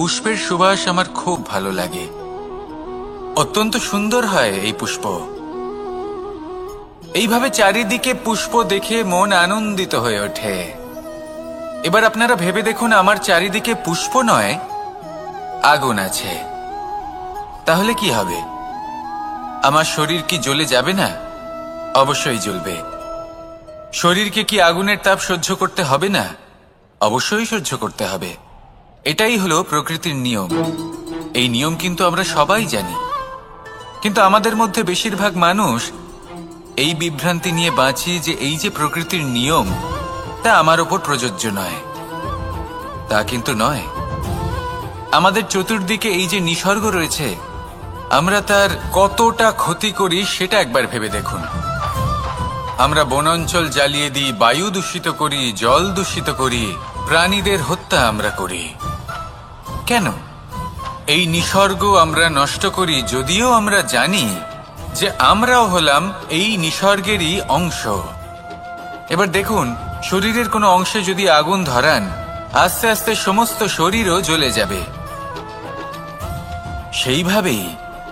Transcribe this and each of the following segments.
পুষ্পের সুবাস আমার খুব ভালো লাগে। অত্যন্ত সুন্দর হয় এই পুষ্প। এইভাবে চারিদিকে পুষ্প দেখে মন আনন্দিত হয়ে ওঠে। এবার আপনারা ভেবে দেখুন, আমার চারিদিকে পুষ্প নয়, আগুন আছে। তাহলে কি হবে? আমার শরীর কি জ্বলে যাবে না? অবশ্যই জ্বলবে। শরীরকে কি আগুনের তাপ সহ্য করতে হবে না? অবশ্যই সহ্য করতে হবে। এটাই হলো প্রকৃতির নিয়ম। এই নিয়ম কিন্তু আমরা সবাই জানি, কিন্তু আমাদের মধ্যে বেশিরভাগ মানুষ এই বিভ্রান্তি নিয়ে বাঁচি যে এই যে প্রকৃতির নিয়ম, তা আমার ওপর প্রযোজ্য নয়। তা কিন্তু নয়। আমাদের চতুর্দিকে এই যে নিসর্গ রয়েছে, আমরা তার কতটা ক্ষতি করি সেটা একবার ভেবে দেখুন। আমরা বনাঞ্চল জ্বালিয়ে দিই, বায়ু দূষিত করি, জল দূষিত করি, প্রাণীদের হত্যা আমরা করি। কেন? এই নিসর্গ আমরা নষ্ট করি, যদিও আমরা জানি যে আমরাও হলাম এই নিসর্গেরই অংশ। এবার দেখুন, শরীরের কোনো অংশে যদি আগুন ধরান, আস্তে আস্তে সমস্ত শরীরও জ্বলে যাবে। সেইভাবেই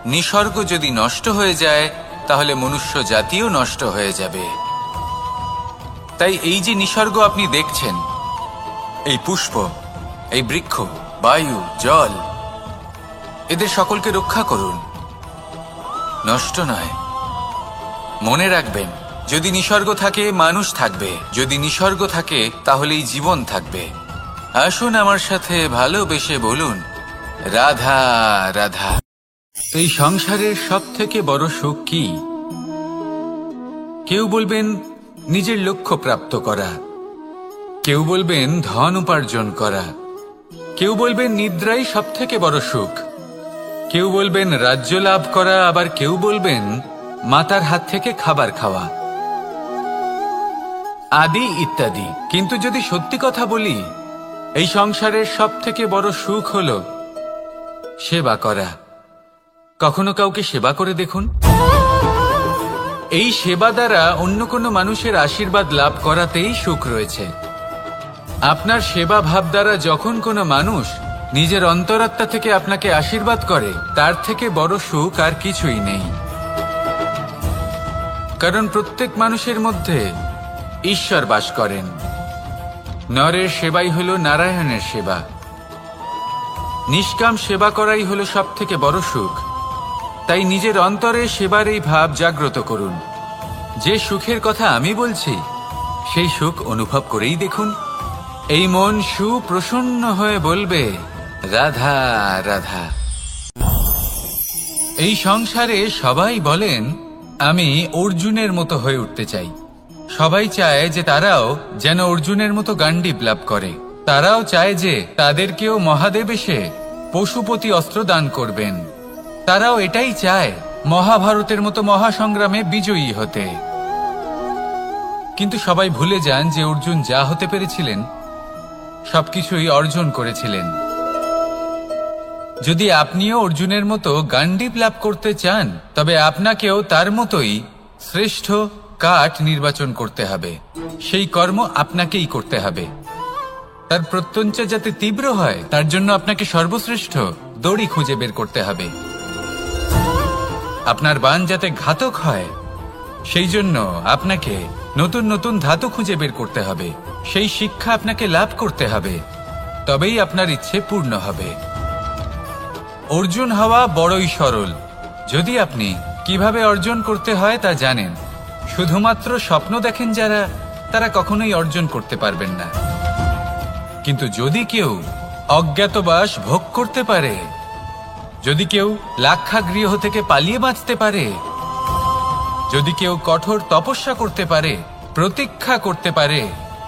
নিসর্গ যদি নষ্ট হয়ে যায়, তাহলে মনুষ্য জাতিও নষ্ট হয়ে যাবে। তাই এই যে নিসর্গ আপনি দেখছেন, এই পুষ্প, এই বৃক্ষ, বায়ু, জল, এদের সকলকে রক্ষা করুন, নষ্ট নয়। মনে রাখবেন, যদি নিসর্গ থাকে মানুষ থাকবে, যদি নিসর্গ থাকে তাহলেই জীবন থাকবে। আসুন আমার সাথে ভালোবেসে বলুন, রাধা রাধা। এই সংসারের সব থেকে বড় সুখ কি? কেউ বলবেন নিজের লক্ষ্য প্রাপ্ত করা, কেউ বলবেন ধন উপার্জন করা, কেউ বলবেন নিদ্রাই সব থেকে বড় সুখ, কেউ বলবেন রাজ্য লাভ করা, আবার কেউ বলবেন মাতার হাত থেকে খাবার খাওয়া, আদি ইত্যাদি। কিন্তু যদি সত্যি কথা বলি, এই সংসারের সব থেকে বড় সুখ হলো সেবা করা। কখনো কাউকে সেবা করে দেখুন। এই সেবা দ্বারা অন্য কোনো মানুষের আশীর্বাদ লাভ করাতেই সুখ রয়েছে। আপনার সেবা ভাব দ্বারা যখন কোনো মানুষ নিজের অন্তরাত্মা থেকে আপনাকে আশীর্বাদ করে, তার থেকে বড় সুখ আর কিছুই নেই। কারণ প্রত্যেক মানুষের মধ্যে ঈশ্বর বাস করেন। নরের সেবাই হলো নারায়ণের সেবা। নিষ্কাম সেবা করাই হলো সব থেকে বড় সুখ। তাই নিজের অন্তরে সেবার এই ভাব জাগ্রত করুন। যে সুখের কথা আমি বলছি, সেই সুখ অনুভব করেই দেখুন। এই মন সুপ্রসন্ন হয়ে বলবে, রাধা রাধা। এই সংসারে সবাই বলেন, আমি অর্জুনের মতো হয়ে উঠতে চাই। সবাই চায় যে তারাও যেন অর্জুনের মতো গান্ডীব লাভ করে। তারাও চায় যে তাদেরকেও মহাদেব এসে পশুপতি অস্ত্র দান করবেন। তারাও এটাই চায় মহাভারতের মতো মহাসংগ্রামে বিজয়ী হতে। কিন্তু সবাই ভুলে যান যে অর্জুন যা হতে পেরেছিলেন, সবকিছুই অর্জন করেছিলেন। যদি আপনিও অর্জুনের মতো গান্ডীব লাভ করতে চান, তবে আপনাকেও তার মতোই শ্রেষ্ঠ কাঠ নির্বাচন করতে হবে। সেই কর্ম আপনাকেই করতে হবে। তার প্রত্যঞ্চা যাতে তীব্র হয়, তার জন্য আপনাকে সর্বশ্রেষ্ঠ দড়ি খুঁজে বের করতে হবে। আপনার বাণ যাতে ঘাতক হয়, সেই জন্য আপনাকে নতুন নতুন ধাতু খুঁজে বের করতে হবে। সেই শিক্ষা আপনাকে লাভ করতে হবে, তবেই আপনার ইচ্ছে পূর্ণ হবে। অর্জুন হওয়া বড়ই সরল, যদি আপনি কিভাবে অর্জন করতে হয় তা জানেন। শুধুমাত্র স্বপ্ন দেখেন যারা, তারা কখনোই অর্জন করতে পারবেন না। কিন্তু যদি কেউ অজ্ঞাতবাস ভোগ করতে পারে, যদি কেউ লাক্ষাগৃহ থেকে পালিয়ে বাঁচতে পারে, যদি কেউ কঠোর তপস্যা করতে পারে, প্রতীক্ষা করতে পারে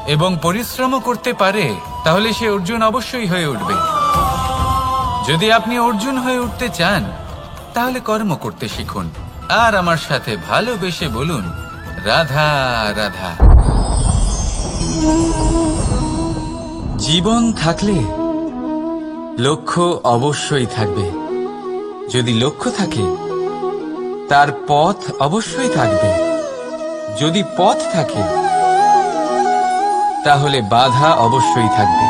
এবং পরিশ্রমও করতে পারে, তাহলে সে অর্জুন অবশ্যই হয়ে উঠবে। যদি আপনি অর্জুন হয়ে উঠতে চান, তাহলে কর্ম করতে শিখুন। আর আমার সাথে ভালোবেসে বলুন, রাধা রাধা। জীবন থাকলে লক্ষ্য অবশ্যই থাকবে। যদি লক্ষ্য থাকে, তার পথ অবশ্যই থাকবে। যদি পথ থাকে, তাহলে বাধা অবশ্যই থাকবে।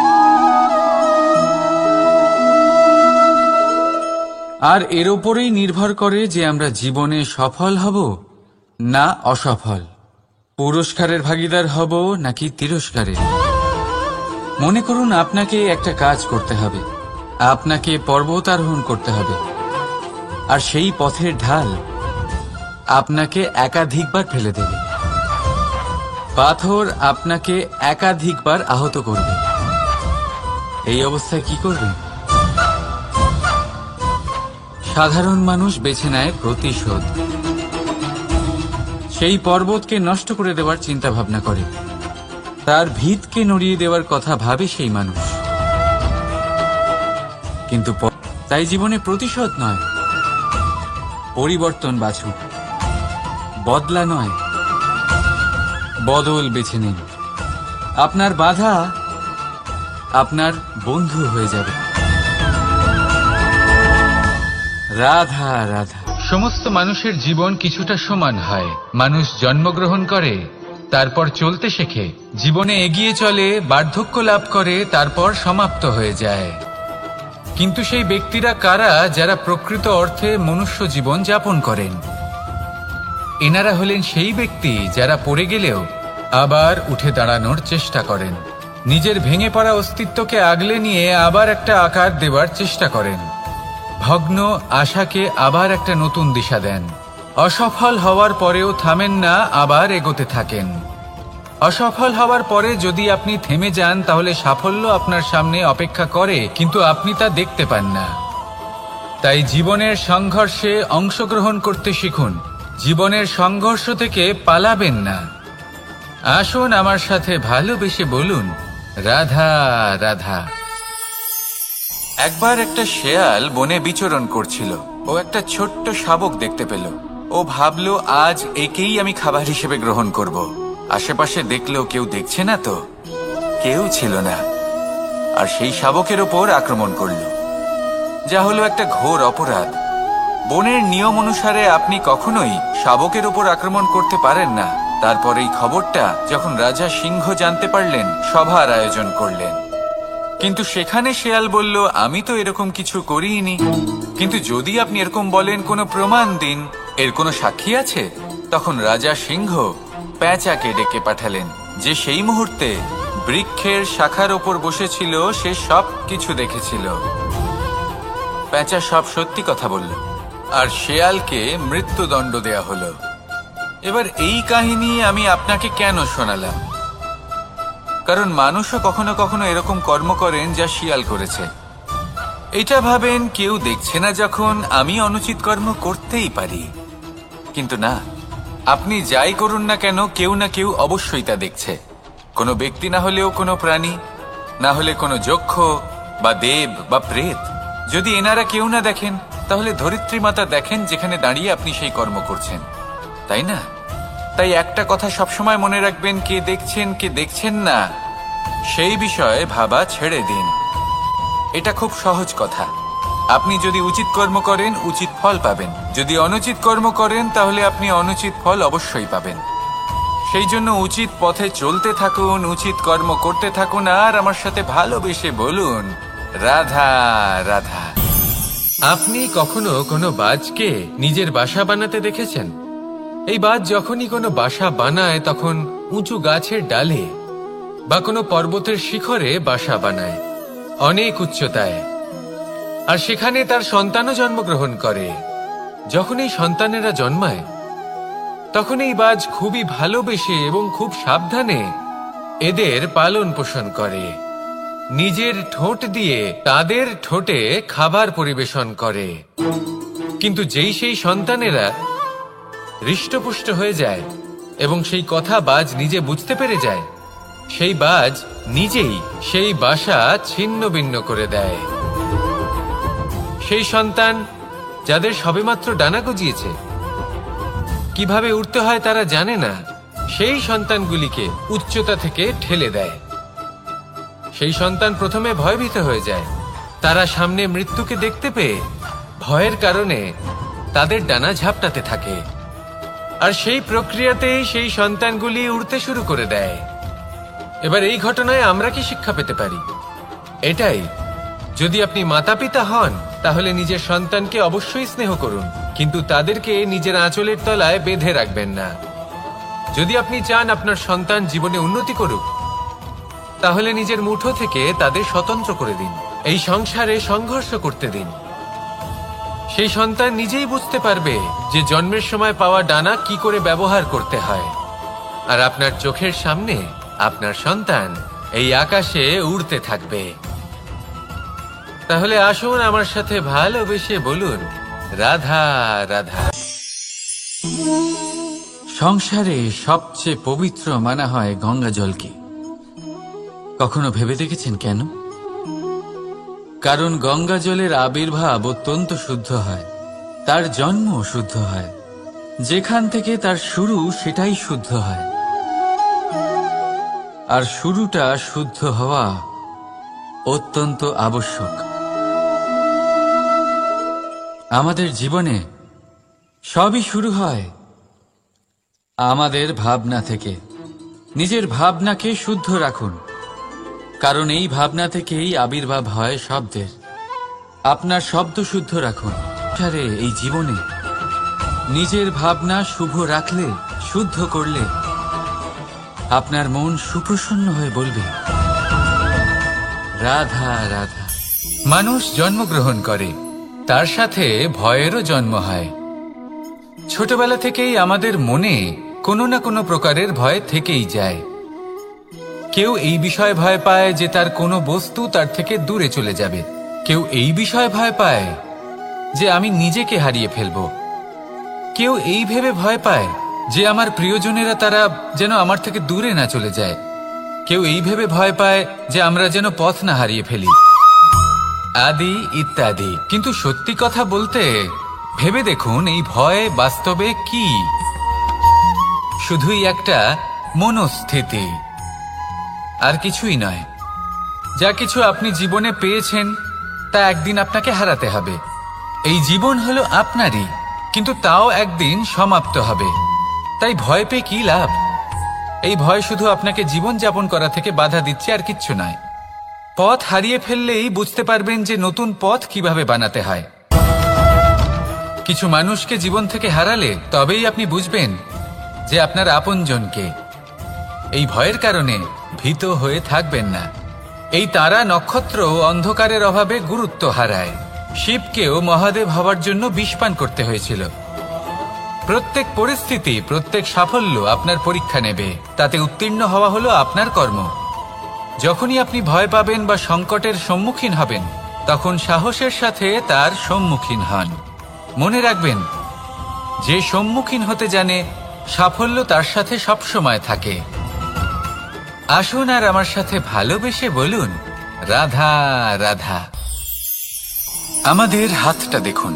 আর এর ওপরেই নির্ভর করে যে আমরা জীবনে সফল হব না অসফল, পুরস্কারের ভাগীদার হব নাকি তিরস্কারের। মনে করুন আপনাকে একটা কাজ করতে হবে, আপনাকে পর্বত আরোহণ করতে হবে, আর সেই পথের ঢাল আপনাকে একাধিকবার ফেলে দেবে, পাথর আপনাকে একাধিকবার আহত করবে। এই অবস্থায় কি করবেন? সাধারণ মানুষ বেছে নেয় প্রতিশোধ। সেই পর্বতকে নষ্ট করে দেওয়ার চিন্তা ভাবনা করে, তার ভিতকে নড়িয়ে দেওয়ার কথা ভাবে সেই মানুষ। কিন্তু তাই জীবনে প্রতিশোধ নয়, পরিবর্তন বাছুন। বদলা নয়, বদল বেছে নিন। আপনার বাধা আপনার বন্ধু হয়ে যাবে। রাধা রাধা। সমস্ত মানুষের জীবন কিছুটা সমান হয়। মানুষ জন্মগ্রহণ করে, তারপর চলতে শেখে, জীবনে এগিয়ে চলে, বার্ধক্য লাভ করে, তারপর সমাপ্ত হয়ে যায়। কিন্তু সেই ব্যক্তিরা কারা যারা প্রকৃত অর্থে মনুষ্য জীবন যাপন করেন? এনারা হলেন সেই ব্যক্তি যারা পড়ে গেলেও আবার উঠে দাঁড়ানোর চেষ্টা করেন, নিজের ভেঙে পড়া অস্তিত্বকে আগলে নিয়ে আবার একটা আকার দেওয়ার চেষ্টা করেন, ভগ্ন আশাকে আবার একটা নতুন দিশা দেন। অসফল হওয়ার পরেও থামেন না, আবার এগোতে থাকেন। অসফল হওয়ার পরে যদি আপনি থেমে যান তাহলে সাফল্য আপনার সামনে অপেক্ষা করে, কিন্তু আপনি তা দেখতে পান না। তাই জীবনের সংঘর্ষে অংশগ্রহণ করতে শিখুন, জীবনের সংঘর্ষ থেকে পালাবেন না। আসুন আমার সাথে ভালোবেসে বলুন রাধা রাধা। একবার একটা শেয়াল বনে বিচরণ করছিল। ও একটা ছোট্ট শাবক দেখতে পেল। ও ভাবল, আজ একেই আমি খাবার হিসেবে গ্রহণ করব। আশেপাশে দেখলো কেউ দেখছে না তো, কেউ ছিল না, আর সেই শাবকের ওপর আক্রমণ করল, যা হলো একটা ঘোর অপরাধ। বনের নিয়ম অনুসারে আপনি কখনোই শাবকের ওপর আক্রমণ করতে পারেন না। তারপর এই খবরটা যখন রাজা সিংহ জানতে পারলেন, সভার আয়োজন করলেন। কিন্তু সেখানে শেয়াল বলল, আমি তো এরকম কিছু করিনি। কিন্তু যদি আপনি এরকম বলেন, কোনো প্রমাণ দিন, এর কোনো সাক্ষী আছে? তখন রাজা সিংহ পেঁচাকে ডেকে পাঠালেন, যে সেই মুহূর্তে বৃক্ষের শাখার ওপর বসেছিল, সে সব কিছু দেখেছিল। পেঁচা সব সত্যি কথা বলল, আর শেয়ালকে মৃত্যুদণ্ড দেয়া হলো। এবার এই কাহিনী আমি আপনাকে কেন শোনালাম? কারণ মানুষও কখনো কখনো এরকম কর্ম করেন যা শিয়াল করেছে। এটা ভাবেন কেউ দেখছে না, যখন আমি অনুচিত কর্ম করতেই পারি। কিন্তু না, আপনি যাই করুন না কেন, কেউ না কেউ অবশ্যই তা দেখছে। কোনো ব্যক্তি না হলেও কোনো প্রাণী, না হলে কোনো যক্ষ বা দেব বা প্রেত। যদি এনারা কেউ না দেখেন, তাহলে ধরিত্রী মাতা দেখেন, যেখানে দাঁড়িয়ে আপনি সেই কর্ম করছেন, তাই না? তাই একটা কথা সবসময় মনে রাখবেন, কে দেখছেন কে দেখছেন না সেই বিষয়ে ভাবা ছেড়ে দিন। এটা খুব সহজ কথা। আপনি যদি উচিত কর্ম করেন, উচিত ফল পাবেন। যদি অনুচিত কর্ম করেন, তাহলে আপনি অনুচিত ফল অবশ্যই পাবেন। সেই জন্য উচিত পথে চলতে থাকুন, উচিত কর্ম করতে থাকুন, আর আমার সাথে ভালোবেসে বলুন রাধা রাধা। আপনি কখনো কোনো বাজকে নিজের বাসা বানাতে দেখেছেন? এই বাজ যখনই কোনো বাসা বানায়, তখন উঁচু গাছের ডালে বা কোনো পর্বতের শিখরে বাসা বানায়, অনেক উচ্চতায়, আর সেখানে তার সন্তানও জন্মগ্রহণ করে। যখন এই সন্তানেরা জন্মায়, তখন এই বাজ খুবই ভালোবেসে এবং খুব সাবধানে এদের পালন পোষণ করে। নিজের ঠোঁট দিয়ে তাদের ঠোঁটে খাবার পরিবেশন করে। কিন্তু যেই সেই সন্তানেরা হৃষ্টপুষ্ট হয়ে যায় এবং সেই কথা বাজ নিজে বুঝতে পেরে যায়, সেই বাজ নিজেই সেই বাসা ছিন্ন ভিন্ন করে দেয়। সেই সন্তান যাদের সবেমাত্র ডানা গজিয়েছে, কিভাবে উড়তে হয় তারা জানে না, সেই সন্তানগুলিকে উচ্চতা থেকে ঠেলে দেয়। সেই সন্তান প্রথমে ভয়ভীত হয়ে যায়। তারা সামনে মৃত্যুকে দেখতে পেয়ে ভয়ের কারণে তাদের ডানা ঝাপটাতে থাকে, আর সেই প্রক্রিয়াতেই সেই সন্তানগুলি উড়তে শুরু করে দেয়। এবার এই ঘটনায় আমরা কি শিক্ষা পেতে পারি? এটাই, যদি আপনি মাতা পিতা হন, তাহলে নিজের সন্তানকে অবশ্যই স্নেহ করুন, কিন্তু তাদেরকে নিজের আঁচলের তলায় বেঁধে রাখবেন না। যদি আপনি চান আপনার সন্তান জীবনে উন্নতি করুক, তাহলে নিজের মুঠো থেকে তাদের স্বতন্ত্র করে দিন। এই সংসারে সংঘর্ষ করতে দিন। সেই সন্তান নিজেই বুঝতে পারবে যে জন্মের সময় পাওয়া ডানা কি করে ব্যবহার করতে হয়। আর আপনার চোখের সামনে আপনার সন্তান এই আকাশে উড়তে থাকবে। তাহলে আসুন আমার সাথে ভালোবেসে বলুন, রাধা রাধা। সংসারে সবচেয়ে পবিত্র মানা হয় গঙ্গা জলকে। কখনো ভেবে দেখেছেন কেন? কারণ গঙ্গা জলের আবির্ভাব অত্যন্ত শুদ্ধ হয়, তার জন্ম শুদ্ধ হয়, যেখান থেকে তার শুরু সেটাই শুদ্ধ হয়। আর শুরুটা শুদ্ধ হওয়া অত্যন্ত আবশ্যক। আমাদের জীবনে সবই শুরু হয় আমাদের ভাবনা থেকে। নিজের ভাবনাকে শুদ্ধ রাখুন, কারণ এই ভাবনা থেকেই আবির্ভাব হয় শব্দের। আপনার শব্দ শুদ্ধ রাখুন। এই জীবনে নিজের ভাবনা শুভ রাখলে, শুদ্ধ করলে আপনার মন সুপ্রসন্ন হয়ে বলবে, রাধা রাধা। মানুষ জন্মগ্রহণ করে, তার সাথে ভয়েরও জন্ম হয়। ছোটবেলা থেকেই আমাদের মনে কোনো না কোনো প্রকারের ভয় থেকেই যায়। কেউ এই বিষয়ে ভয় পায় যে তার কোনো বস্তু তার থেকে দূরে চলে যাবে। কেউ এই বিষয়ে ভয় পায় যে আমি নিজেকে হারিয়ে ফেলব। কেউ এই ভেবে ভয় পায় যে আমার প্রিয়জনেরা তারা যেন আমার থেকে দূরে না চলে যায়। কেউ এই ভেবে ভয় পায় যে আমরা যেন পথ না হারিয়ে ফেলি, আদি ইত্যাদি। কিন্তু সত্যি কথা বলতে, ভেবে দেখুন এই ভয় বাস্তবে কি? শুধুই একটা মনস্থিতি, আর কিছুই নয়। যা কিছু আপনি জীবনে পেয়েছেন তা একদিন আপনাকে হারাতে হবে। এই জীবন হলো আপনারই, কিন্তু তাও একদিন সমাপ্ত হবে। তাই ভয় পেয়ে কি লাভ? এই ভয় শুধু আপনাকে জীবন যাপন করা থেকে বাধা দিচ্ছে, আর কিচ্ছু নয়। পথ হারিয়ে ফেললেই বুঝতে পারবেন যে নতুন পথ কিভাবে বানাতে হয়। কিছু মানুষকে জীবন থেকে হারালে তবেই আপনি বুঝবেন যে আপনার আপনজনকে। এই ভয়ের কারণে ভীত হয়ে থাকবেন না। এই তারা নক্ষত্র অন্ধকারের অভাবে গুরুত্ব হারায়। শিবকেও মহাদেব হওয়ার জন্য বিষপান করতে হয়েছিল। প্রত্যেক পরিস্থিতি, প্রত্যেক সাফল্য আপনার পরীক্ষা নেবে। তাতে উত্তীর্ণ হওয়া হলো আপনার কর্ম। যখনই আপনি ভয় পাবেন বা সংকটের সম্মুখীন হবেন, তখন সাহসের সাথে তার সম্মুখীন হন। মনে রাখবেন, যে সম্মুখীন হতে জানে, সাফল্য তার সাথে সবসময় থাকে। আসুন আর আমার সাথে ভালোবেসে বলুন, রাধা রাধা। আমাদের হাতটা দেখুন।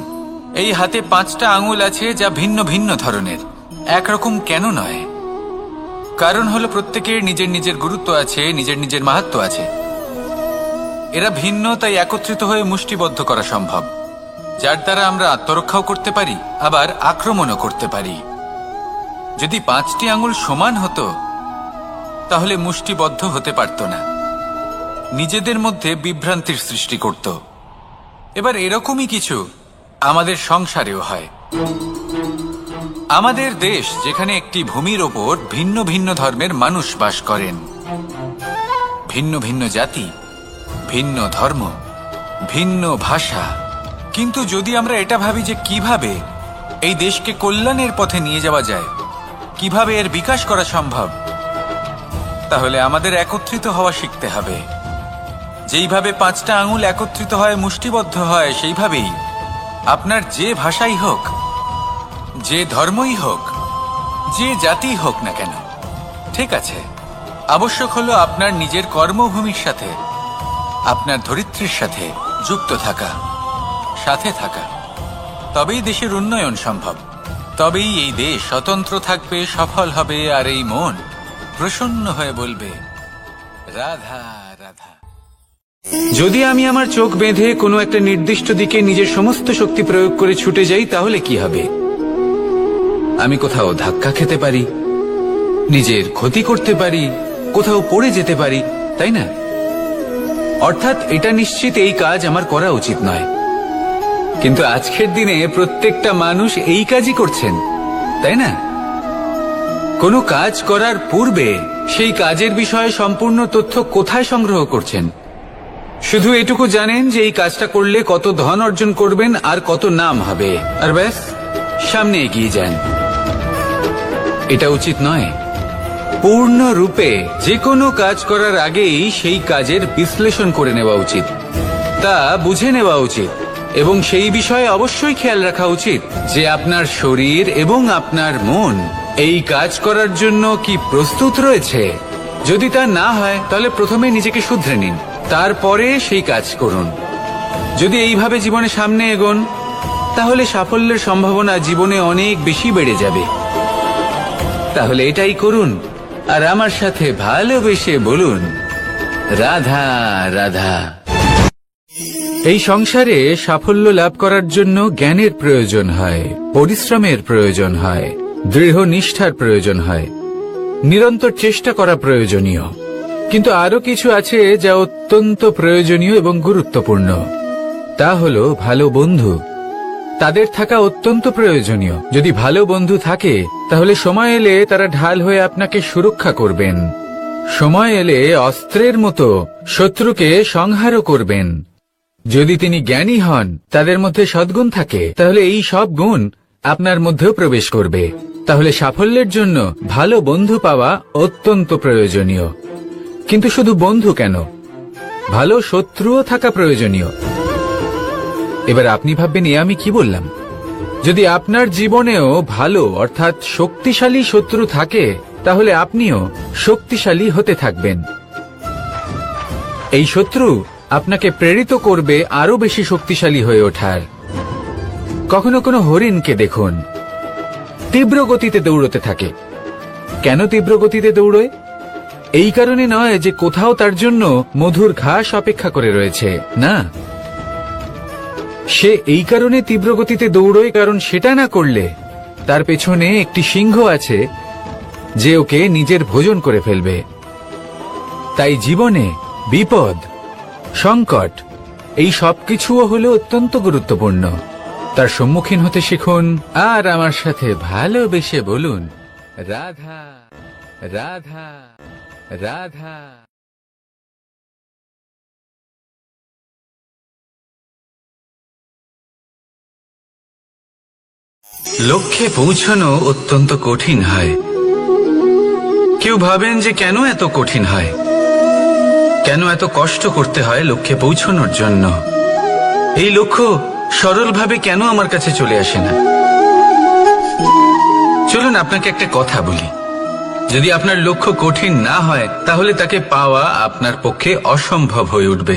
এই হাতে 5টা আঙুল আছে, যা ভিন্ন ভিন্ন ধরনের। একরকম কেন নয়? কারণ হলো প্রত্যেকের নিজের নিজের গুরুত্ব আছে, নিজের নিজের মাহাত্ম্য আছে। এরা ভিন্ন, তাই একত্রিত হয়ে মুষ্টিবদ্ধ করা সম্ভব, যার দ্বারা আমরা আত্মরক্ষাও করতে পারি, আবার আক্রমণও করতে পারি। যদি 5টি আঙুল সমান হতো, তাহলে মুষ্টিবদ্ধ হতে পারত না, নিজেদের মধ্যে বিভ্রান্তির সৃষ্টি করত। এবার এরকমই কিছু আমাদের সংসারেও হয়। আমাদের দেশ, যেখানে একটি ভূমির ওপর ভিন্ন ভিন্ন ধর্মের মানুষ বাস করেন, ভিন্ন ভিন্ন জাতি, ভিন্ন ধর্ম, ভিন্ন ভাষা। কিন্তু যদি আমরা এটা ভাবি যে কিভাবে এই দেশকে কল্যাণের পথে নিয়ে যাওয়া যায়, কিভাবে এর বিকাশ করা সম্ভব, তাহলে আমাদের একত্রিত হওয়া শিখতে হবে। যেইভাবে 5টা আঙুল একত্রিত হয়, মুষ্টিবদ্ধ হয়, সেইভাবেই আপনার যে ভাষাই হোক, যে ধর্মই হোক, যে জাতি হোক না কেন, ঠিক আছে, আবশ্যক হলো আপনার নিজের কর্মভূমির সাথে, আপনার ধরিত্রীর সাথে যুক্ত থাকা, সাথে থাকা। তবেই দেশের উন্নয়ন সম্ভব। তবেই এই দেশ স্বতন্ত্র থাকবে, সফল হবে, আর এই মন প্রসন্ন হয়ে বলবে, রাধা রাধা। যদি আমি আমার চোখ বেঁধে কোনো একটা নির্দিষ্ট দিকে নিজের সমস্ত শক্তি প্রয়োগ করে ছুটে যাই, তাহলে কি হবে? আমি কোথাও ধাক্কা খেতে পারি, নিজের ক্ষতি করতে পারি, কোথাও পড়ে যেতে পারি, তাই না? অর্থাৎ এটা নিশ্চিত এই কাজ আমার করা উচিত নয়। কিন্তু আজকের দিনে প্রত্যেকটা মানুষ এই কাজই করছেন, তাই না? কোনো কাজ করার পূর্বে সেই কাজের বিষয়ে সম্পূর্ণ তথ্য কোথায় সংগ্রহ করছেন? শুধু এটুকু জানেন যে এই কাজটা করলে কত ধন অর্জন করবেন আর কত নাম হবে, আর ব্যাস সামনে এগিয়ে যান। এটা উচিত নয়। পূর্ণরূপে যে কোনো কাজ করার আগেই সেই কাজের বিশ্লেষণ করে নেওয়া উচিত, তা বুঝে নেওয়া উচিত এবং সেই বিষয়ে অবশ্যই খেয়াল রাখা উচিত যে আপনার শরীর এবং আপনার মন এই কাজ করার জন্য কি প্রস্তুত রয়েছে। যদি তা না হয় তাহলে প্রথমে নিজেকে শুধরে নিন, তারপরে সেই কাজ করুন। যদি এইভাবে জীবনে সামনে এগোন তাহলে সাফল্যের সম্ভাবনা জীবনে অনেক বেশি বেড়ে যাবে। তাহলে এটাই করুন আর আমার সাথে ভালোবেসে বলুন, রাধা রাধা। এই সংসারে সাফল্য লাভ করার জন্য জ্ঞানের প্রয়োজন হয়, পরিশ্রমের প্রয়োজন হয়, দৃঢ় নিষ্ঠার প্রয়োজন হয়, নিরন্তর চেষ্টা করা প্রয়োজনীয়। কিন্তু আরো কিছু আছে যা অত্যন্ত প্রয়োজনীয় এবং গুরুত্বপূর্ণ। তা হলো ভালো বন্ধু। তাদের থাকা অত্যন্ত প্রয়োজনীয়। যদি ভালো বন্ধু থাকে তাহলে সময় এলে তারা ঢাল হয়ে আপনাকে সুরক্ষা করবেন। সময় এলে অস্ত্রের মতো শত্রুকে সংহারও করবেন। যদি তিনি জ্ঞানী হন, তাদের মধ্যে সদ্গুণ থাকে, তাহলে এই সব গুণ আপনার মধ্যেও প্রবেশ করবে। তাহলে সাফল্যের জন্য ভালো বন্ধু পাওয়া অত্যন্ত প্রয়োজনীয়। কিন্তু শুধু বন্ধু কেন, ভালো শত্রুও থাকা প্রয়োজনীয়। এবার আপনি ভাববেন, আমি কি বললাম? যদি আপনার জীবনেও ভালো অর্থাৎ শক্তিশালী শত্রু থাকে তাহলে আপনিও শক্তিশালী হতে থাকবেন। এই শত্রু আপনাকে প্রেরিত করবে আরো বেশি শক্তিশালী হয়ে ওঠার। কখনো কোনো হরিণকে দেখুন, তীব্র গতিতে দৌড়তে থাকে। কেন তীব্র গতিতে দৌড়য়? এই কারণে নয় যে কোথাও তার জন্য মধুর ঘাস অপেক্ষা করে রয়েছে, না। সে এই কারণে তীব্র গতিতে দৌড়য় কারণ সেটা না করলে তার পেছনে একটি সিংহ আছে যে ওকে নিজের ভোজন করে ফেলবে। তাই জীবনে বিপদ, সংকট এই সবকিছুও হলো অত্যন্ত গুরুত্বপূর্ণ। তার সম্মুখীন হতে শিখুন আর আমার সাথে ভালোবেসে বলুন, রাধা রাধা রাধা। লক্ষ্যে পৌঁছানো অত্যন্ত কঠিন হয়। কেউ ভাবেন যে কেন এত কঠিন হয়, কেন এত কষ্ট করতে হয় লক্ষ্যে পৌঁছানোর জন্য। এই লক্ষ্য সরলভাবে কেন আমার কাছে চলে আসে না? চলুন আপনাকে একটা কথা বলি, যদি আপনার লক্ষ্য কঠিন না হয় তাহলে তাকে পাওয়া আপনার পক্ষে অসম্ভব হয়ে উঠবে।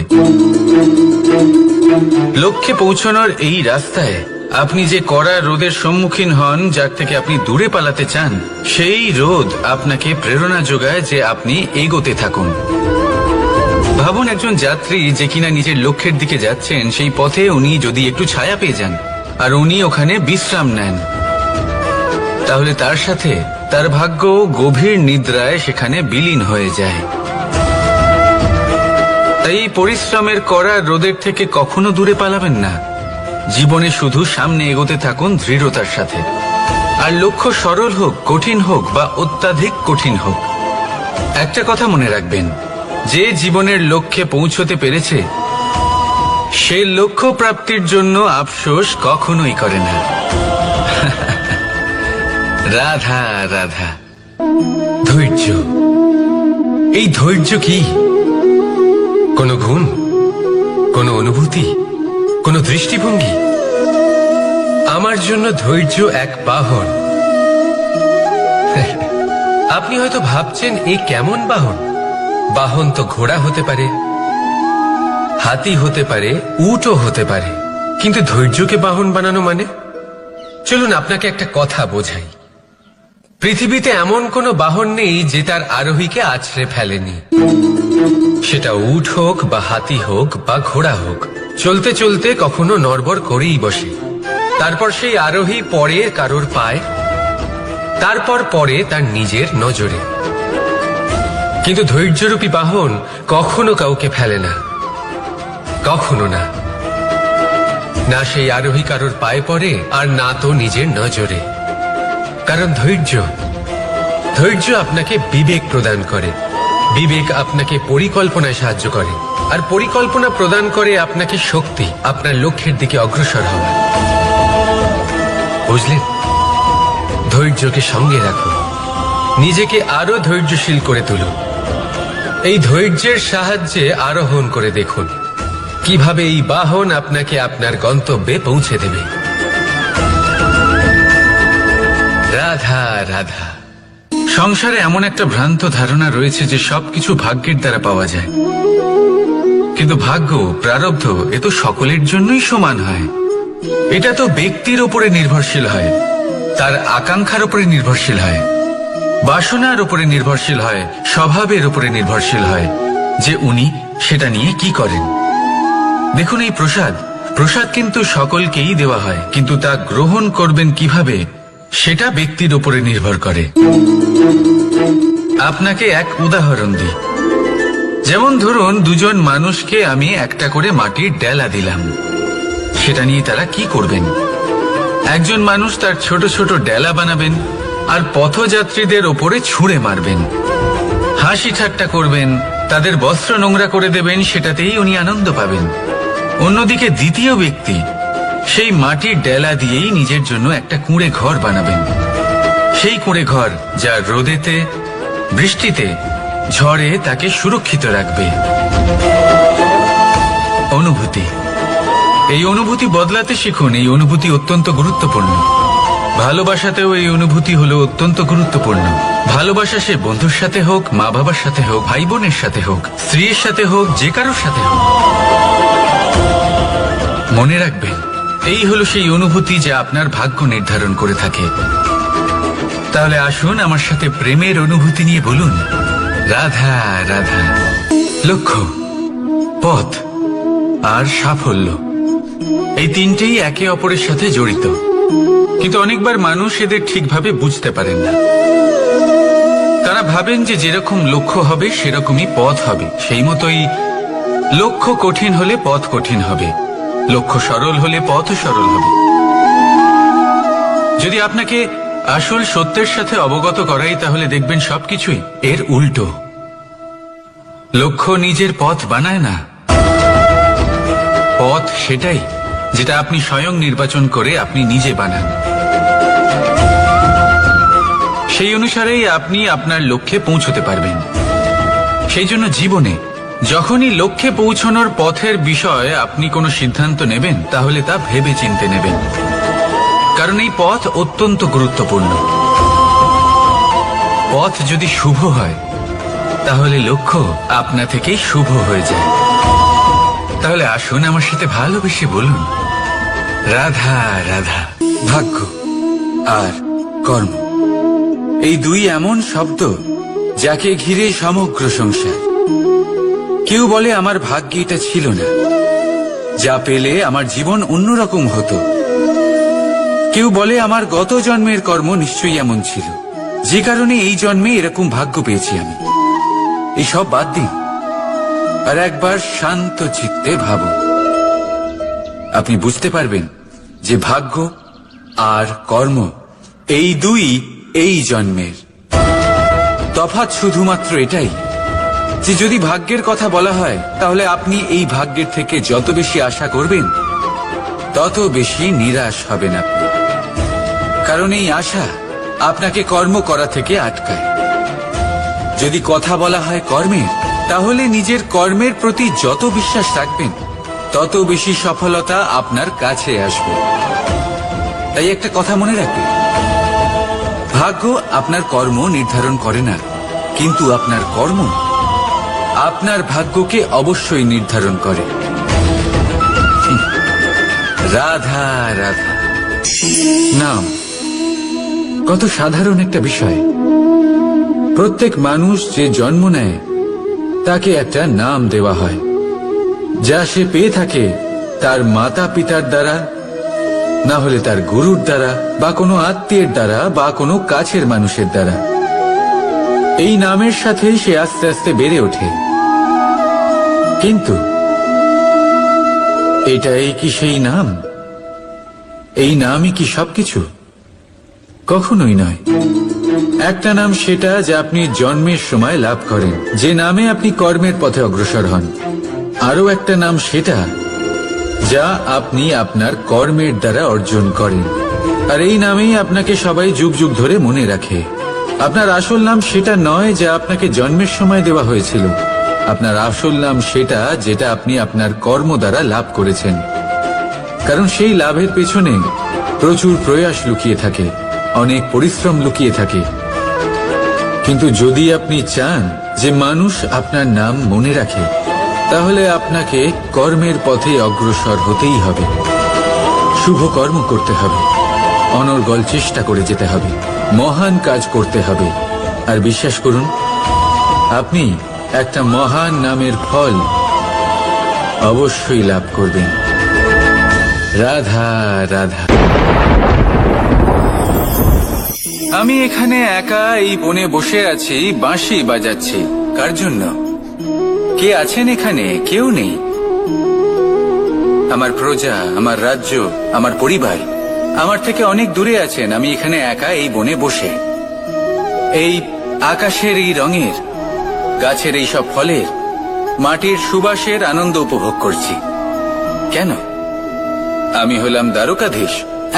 লক্ষ্যে পৌঁছানোর এই রাস্তায় আপনি যে কড়া রোদের সম্মুখীন হন, যার থেকে আপনি দূরে পালাতে চান, সেই রোদ আপনাকে প্রেরণা যোগায় যে আপনি এগোতে থাকুন। ভাবুন একজন যাত্রী যে কিনা নিজের লক্ষ্যের দিকে যাচ্ছেন, সেই পথে উনি যদি একটু ছায়া পেয়ে যান আর উনি ওখানে বিশ্রাম নেন, তাহলে তার সাথে তার ভাগ্য গভীর নিদ্রায় সেখানে বিলীন হয়ে যায়। তাই পরিশ্রমের কড়া রোদের থেকে কখনো দূরে পালাবেন না। জীবনে শুধু সামনে এগোতে থাকুন দৃঢ়তার সাথে। আর লক্ষ্য সরল হোক, কঠিন হোক বা অত্যাধিক কঠিন হোক, একটা কথা মনে রাখবেন, যে জীবনের লক্ষ্যে পৌঁছতে পেরেছে সে লক্ষ্য প্রাপ্তির জন্য আফসোস কখনোই করে না। রাধা রাধা। ধৈর্য, এই ধৈর্য কি কোনো গুণ, কোনো অনুভূতি, কোনো দৃষ্টিভঙ্গি? আমার জন্য ধৈর্য এক বাহন। আপনি হয়তো ভাবছেন এই কেমন বাহন? বাহন তো ঘোড়া হতে পারে, হাতি হতে পারে, উটও হতে পারে, কিন্তু ধৈর্যকে বাহন বানানো মানে? চলুন আপনাকে একটা কথা বোঝাই। পৃথিবীতে এমন কোনো বাহন নেই যে তার আরোহীকে আছড়ে ফেলেনি। সেটা উট হোক বা হাতি হোক বা ঘোড়া হোক, চলতে চলতে কখনো নড়বড় করেই বসে। তারপর সেই আরোহী পড়ে কারোর পায়, তারপর পড়ে তার নিজের নজরে। কিন্তু ধৈর্যরূপী বাহন কখনো কাউকে ফেলে না, কখনো না। না সেই আরোহী কারোর পায়ে পড়ে, আর না তো নিজের নজরে। কারণ ধৈর্য আপনাকে বিবেক প্রদান করে, বিবেক আপনাকে পরিকল্পনায় সাহায্য করে, আর পরিকল্পনা প্রদান করে আপনাকে শক্তি আপনার লক্ষ্যের দিকে অগ্রসর হওয়ার। বুঝলেন? ধৈর্যকে সঙ্গে রাখুন, নিজেকে আরো ধৈর্যশীল করে তুলুন। এই ধৈর্যের সাহায্যে আরোহণ করে দেখুন কিভাবে এই বাহন আপনাকে আপনার গন্তব্যে পৌঁছে দেবে। রাধা রাধা। সংসারে এমন একটা ভ্রান্ত ধারণা রয়েছে যে সবকিছু ভাগ্যের দ্বারা পাওয়া যায়, কিন্তু ভাগ্য, প্রারব্ধ এ তো সকলের জন্যই সমান হয়। এটা তো ব্যক্তির উপরে নির্ভরশীল হয়, তার আকাঙ্ক্ষার উপরে নির্ভরশীল হয়, বাসনার উপরে নির্ভরশীল হয়, স্বভাবের উপরে নির্ভরশীল হয় যে উনি সেটা নিয়ে কি করেন। দেখুন, এই প্রসাদ কিন্তু সকলকেই দেওয়া হয়, কিন্তু তা গ্রহণ করবেন কিভাবে সেটা ব্যক্তির উপরে নির্ভর করে। আপনাকে এক উদাহরণ দিই। যেমন ধরুন, দুজন মানুষকে আমি একটা করে মাটির ডেলা দিলাম, সেটা নিয়ে তারা কি করবেন? একজন মানুষ তার ছোট ছোট ডেলা বানাবেন আর পথযাত্রীদের ওপরে ছুঁড়ে মারবেন, হাসি ঠাট্টা করবেন, তাদের বস্ত্র নোংরা করে দেবেন, সেটাতেই উনি আনন্দ পাবেন। অন্যদিকে দ্বিতীয় ব্যক্তি সেই মাটির ডেলা দিয়েই নিজের জন্য একটা কুঁড়ে ঘর বানাবেন। সেই কুঁড়ে ঘর যা রোদেতে, বৃষ্টিতে, ঝড়ে তাকে সুরক্ষিত রাখবে। অনুভূতি, এই অনুভূতি বদলাতে শিখুন। এই অনুভূতি অত্যন্ত গুরুত্বপূর্ণ। ভালোবাসাতেও এই অনুভূতি হলো অত্যন্ত গুরুত্বপূর্ণ। ভালোবাসা সে বন্ধুর সাথে হোক, মা বাবার সাথে হোক, ভাই বোনের সাথে হোক, স্ত্রীর সাথে হোক, যে কারোর সাথে হোক। মনে রাখবেন, এই হলো সেই অনুভূতি যা আপনার ভাগ্য নির্ধারণ করে থাকে। তাহলে আসুন আমার সাথে প্রেমের অনুভূতি নিয়ে বলুন, রাধা রাধা। লক্ষ্য, পথ আর সাফল্য, এই তিনটেই একে অপরের সাথে জড়িত, কিন্তু অনেকবার মানুষ এদের ঠিকভাবে বুঝতে পারেন না। তারা ভাবেন যে যেরকম লক্ষ্য হবে সেরকমই পথ হবে, সেই মতোই লক্ষ্য কঠিন হলে পথ কঠিন হবে, লক্ষ্য সরল হলে পথ সরল হবে। যদি আপনাকে আসল সত্যের সাথে অবগত করাই, তাহলে দেখবেন সবকিছুই এর উল্টো। লক্ষ্য নিজের পথ বানায় না, পথ সেটাই যেটা আপনি স্বয়ং নির্বাচন করে আপনি নিজে বানান। সেই অনুসারেই আপনি আপনার লক্ষ্যে পৌঁছতে পারবেন। সেই জন্য জীবনে যখনই লক্ষ্যে পৌঁছানোর পথের বিষয়ে আপনি কোনো সিদ্ধান্ত নেবেন, তাহলে তা ভেবে চিন্তে নেবেন, কারণ এই পথ অত্যন্ত গুরুত্বপূর্ণ। পথ যদি শুভ হয়, তাহলে লক্ষ্য আপনা থেকেই শুভ হয়ে যায়। তাহলে আসুন আমার সাথে ভালোবেসে বলুন, রাধা রাধা। ভাগ্য আর কর্ম, এই দুই এমন শব্দ যাকে ঘিরে সমগ্র সংসার। কেউ বলে আমার ভাগ্যে এটা ছিল না, যা পেলে আমার জীবন অন্যরকম হতো। কেউ বলে আমার গত জন্মের কর্ম নিশ্চয়ই এমন ছিল, যে কারণে এই জন্মে এরকম ভাগ্য পেয়েছি আমি। এসব বাদ দিন আর একবার শান্ত চিত্তে ভাবুন। আপনি বুঝতে পারবেন যে ভাগ্য আর কর্ম এই দুই এই জন্মের। তফাৎ শুধুমাত্র এটাই যে যদি ভাগ্যের কথা বলা হয়, তাহলে আপনি এই ভাগ্যের থেকে যত বেশি আশা করবেন, তত বেশি নিরাশ হবেন আপনি। কারণ এই আশা আপনাকে কর্ম করা থেকে আটকায়। যদি কথা বলা হয় কর্মের, তাহলে নিজের কর্মের প্রতি যত বিশ্বাস রাখবেন, তত বেশি সফলতা আপনার কাছে আসবে। তাই একটা কথা মনে রাখবেন, ভাগ্য আপনার কর্ম নির্ধারণ করে না, কিন্তু আপনার কর্ম আপনার ভাগ্যকে অবশ্যই নির্ধারণ করে। রাধা রাধা। নাম কত সাধারণ একটা বিষয়। প্রত্যেক মানুষ যে জন্ম নেয়, তাকে একটা নাম দেওয়া হয়, যা সে পেয়ে থাকে তার মাতা পিতার দ্বারা, না হলে তার গুরুর দ্বারা, বা কোনো আত্মীয়ের দ্বারা, বা কোনো কাছের মানুষের দ্বারা। এই নামের সাথে সে আস্তে আস্তে বেড়ে ওঠে। কিন্তু এটাই কি সেই নাম? এই নামই কি সবকিছু? কখনোই নয়। একটা নাম সেটা যা আপনি জন্মের সময় লাভ করেন, যে নামে আপনি কর্মের পথে অগ্রসর হন। আরও একটা নাম সেটা যা আপনি আপনার কর্মের দ্বারা অর্জন করেন, আর এই নামেই আপনাকে সবাই যুগ যুগ ধরে মনে রাখে। আপনার আসল নাম সেটা নয় যা আপনাকে জন্মের সময় দেওয়া হয়েছিল। আপনার আসল নাম সেটা যেটা আপনি আপনার কর্ম দ্বারা লাভ করেছেন, কারণ সেই লাভের পেছনে প্রচুর প্রয়াস লুকিয়ে থাকে, অনেক পরিশ্রম লুকিয়ে থাকে। কিন্তু যদি আপনি চান যে মানুষ আপনার নাম মনে রাখে, তাহলে আপনাকে কর্মের পথে অগ্রসর হতেই হবে, শুভ কর্ম করতে হবে, অনর্গল চেষ্টা করে যেতে হবে, মহান কাজ করতে হবে। আর বিশ্বাস করুন, আপনি একটা মহান নামের ফল অবশ্যই লাভ করবেন। রাধা রাধা। আমি এখানে একা এই বনে বসে আছি, বাঁশি বাজাচ্ছি। কার জন্য? কে আছেন এখানে? কেউ নেই। আমার প্রজা, আমার রাজ্য, আমার পরিবার আমার থেকে অনেক দূরে আছেন। আমি এখানে একা এই বনে বসে এই আকাশের এই রঙের, গাছের এই সব ফলের, মাটির সুবাসের আনন্দ উপভোগ করছি। কেন? আমি হলাম দ্বারকাধীশ।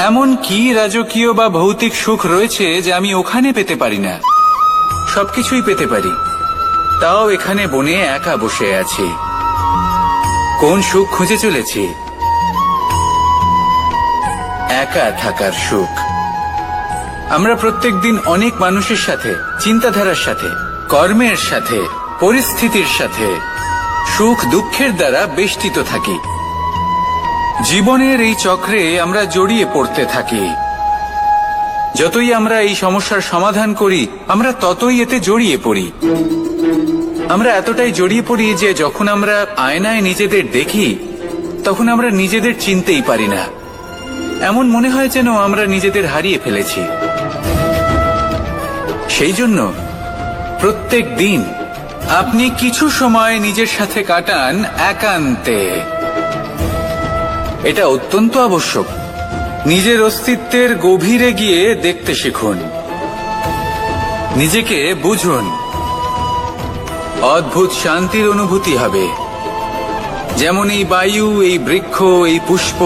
এমন কি রাজকীয় বা ভৌতিক সুখ রয়েছে যে আমি ওখানে পেতে পারি না? সবকিছুই পেতে পারি, তাও এখানে বনে একা বসে আছি। কোন সুখ খুঁজে চলেছি? একা থাকার সুখ। আমরা প্রত্যেকদিন অনেক মানুষের সাথে, চিন্তাধারার সাথে, কর্মের সাথে, পরিস্থিতির সাথে, সুখ দুঃখের দ্বারা বেষ্টিত থাকি। জীবনের এই চক্রে আমরা জড়িয়ে পড়তে থাকি। যতই আমরা এই সমস্যার সমাধান করি, আমরা ততই এতে জড়িয়ে পড়ি। আমরা এতটাই জড়িয়ে পড়ি যে যখন আমরা আয়নায় নিজেদের দেখি, তখন আমরা নিজেদের চিনতেই পারি না। এমন মনে হয় যেন আমরা নিজেদের হারিয়ে ফেলেছি। সেই জন্য প্রত্যেক দিন আপনি কিছু সময় নিজের সাথে কাটান একান্তে। এটা অত্যন্ত আবশ্যক। নিজের অস্তিত্বের গভীরে গিয়ে দেখতে শিখুন, নিজেকে বুঝুন। অদ্ভুত শান্তির অনুভূতি হবে। যেমন এই বায়ু, এই বৃক্ষ, এই পুষ্প,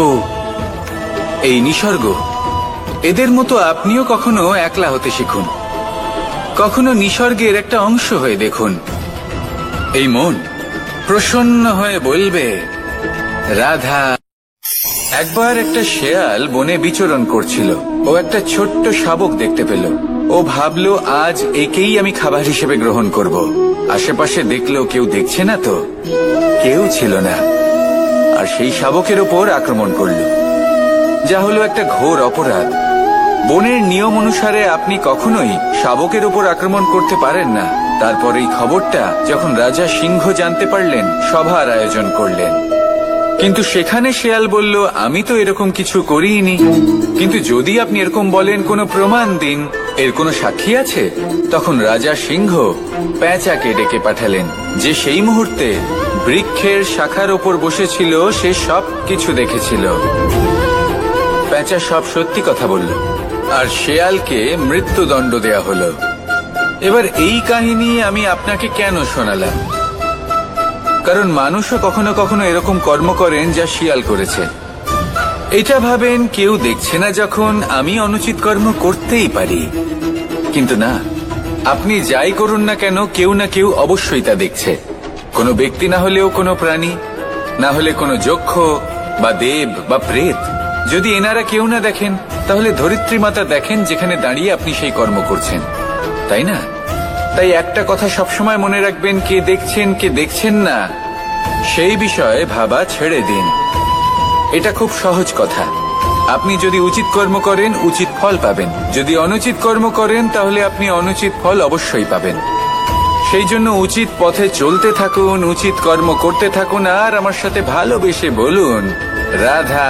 এই নিসর্গ, এদের মতো আপনিও কখনো একলা হতে শিখুন। কখনো নিসর্গের একটা অংশ হয়ে দেখুন। এই মন প্রসন্ন হয়ে বলবে, রাধা। একবার একটা শেয়াল বনে বিচরণ করছিল। ও একটা ছোট্ট শাবক দেখতে পেল। ও ভাবলো, আজ একেই আমি খাবার হিসেবে গ্রহণ করব। আশেপাশে দেখলো কেউ দেখছে না তো, কেউ ছিল না। আর সেই শাবকের ওপর আক্রমণ করল, যা হলো একটা ঘোর অপরাধ। বনের নিয়ম অনুসারে আপনি কখনোই শাবকের ওপর আক্রমণ করতে পারেন না। তারপর এই খবরটা যখন রাজা সিংহ জানতে পারলেন, সভার আয়োজন করলেন। কিন্তু সেখানে শেয়াল বলল, আমি তো এরকম কিছু করিনি। কিন্তু যদি আপনি এরকম বলেন, কোনো প্রমাণ দিন, এর কোনো সাক্ষী আছে? তখন রাজা সিংহ পেঁচাকে ডেকে পাঠালেন, যে সেই মুহূর্তে বৃক্ষের শাখার ওপর বসেছিল। সে সব কিছু দেখেছিল। পেঁচা সব সত্যি কথা বলল, আর শেয়ালকে মৃত্যুদণ্ড দেয়া হলো। এবার এই কাহিনী আমি আপনাকে কেন শোনালাম? কারণ মানুষও কখনো কখনো এরকম কর্ম করেন যা শিয়াল করেছে। এটা ভাবেন কেউ দেখছে না, যখন আমি অনুচিত কর্ম করতেই পারি। কিন্তু না, আপনি যাই করুন না কেন, কেউ না কেউ অবশ্যই তা দেখছে। কোনো ব্যক্তি না হলেও কোনো প্রাণী, না হলে কোনো যক্ষ বা দেব বা প্রেত। যদি এনারা কেউ না দেখেন, তাহলে ধরিত্রী মাতা দেখেন, যেখানে দাঁড়িয়ে আপনি সেই কর্ম করছেন, তাই না? তাই একটা কথা সবসময় মনে রাখবেন, কে দেখছেন কে দেখছেন না সেই বিষয়ে ভাবা ছেড়ে দিন। এটা খুব সহজ কথা। আপনি যদি উচিত কর্ম করেন, উচিত ফল পাবেন। যদি অনুচিত কর্ম করেন, তাহলে আপনি অনুচিত ফল অবশ্যই পাবেন। সেই জন্য উচিত পথে চলতে থাকুন, উচিত কর্ম করতে থাকুন, আর আমার সাথে ভালোবেসে বলুন, রাধা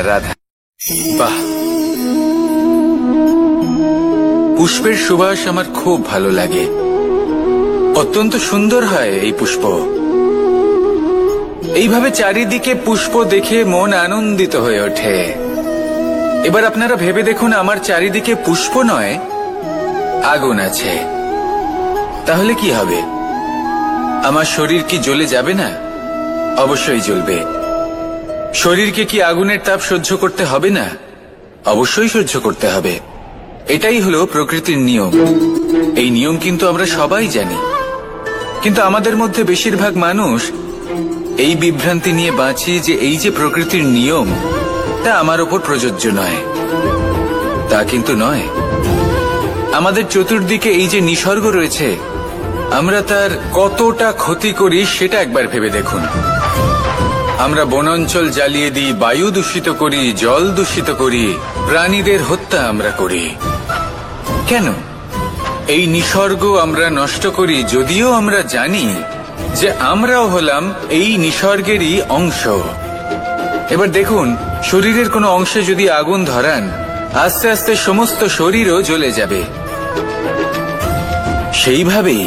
রাধা। বাহ, পুষ্পের সুবাস আমার খুব ভালো লাগে। অত্যন্ত সুন্দর হয় এই পুষ্প। এইভাবে চারিদিকে পুষ্প দেখে মন আনন্দিত হয়ে ওঠে। এবার আপনারা ভেবে দেখুন আমার চারিদিকে পুষ্প নয় আগুন আছে। তাহলে কি হবে? আমার শরীর কি জ্বলে যাবে না? অবশ্যই জ্বলবে। শরীরকে কি আগুনের তাপ সহ্য করতে হবে না? অবশ্যই সহ্য করতে হবে। এটাই হলো প্রকৃতির নিয়ম। এই নিয়ম কিন্তু আমরা সবাই জানি, কিন্তু আমাদের মধ্যে বেশিরভাগ মানুষ এই বিভ্রান্তি নিয়ে বাঁচি যে এই যে প্রকৃতির নিয়ম তা আমার ওপর প্রযোজ্য নয়। তা কিন্তু নয়। আমাদের চতুর্দিকে এই যে নিসর্গ রয়েছে, আমরা তার কতটা ক্ষতি করি সেটা একবার ভেবে দেখুন। আমরা বনাঞ্চল জ্বালিয়ে দিই, বায়ু দূষিত করি, জল দূষিত করি, প্রাণীদের হত্যা আমরা করি। কেন? এই নিসর্গ আমরা নষ্ট করি, যদিও আমরা জানি যে আমরাও হলাম এই নিসর্গেরই অংশ। এবার দেখুন, শরীরের কোনো অংশে যদি আগুন ধরান, আস্তে আস্তে সমস্ত শরীরও জ্বলে যাবে। সেইভাবেই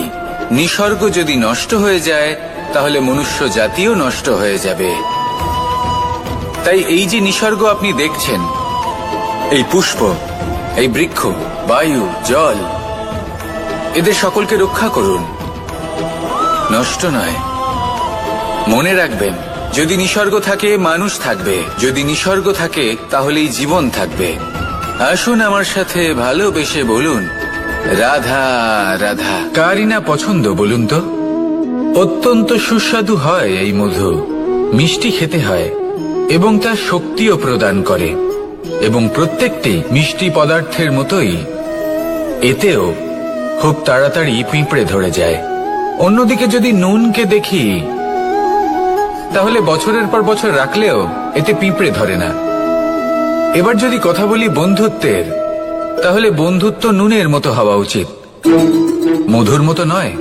নিসর্গ যদি নষ্ট হয়ে যায়, তাহলে মনুষ্য জাতিও নষ্ট হয়ে যাবে। তাই এই যে নিসর্গ আপনি দেখছেন, এই পুষ্প, এই বৃক্ষ, বায়ু, জল, এদের সকলকে রক্ষা করুন, নষ্ট নয়। মনে রাখবেন, যদি নিসর্গ থাকে মানুষ থাকবে, যদি নিসর্গ থাকে তাহলেই জীবন থাকবে। আসুন আমার সাথে ভালোবেসে বলুন, রাধা রাধা। কারই না পছন্দ বলুন তো? অত্যন্ত সুস্বাদু হয় এই মধু, মিষ্টি খেতে হয় এবং তা শক্তিও প্রদান করে। এবং প্রত্যেকটি মিষ্টি পদার্থের মতোই এতেও খুব তাড়াতাড়ি পিঁপড়ে ধরে যায়। অন্যদিকে যদি নুনকে দেখি, তাহলে বছরের পর বছর রাখলেও এতে পিঁপড়ে ধরে না। এবার যদি কথা বলি বন্ধুত্বের, তাহলে বন্ধুত্ব নুনের মতো হওয়া উচিত, মধুর মতো নয়।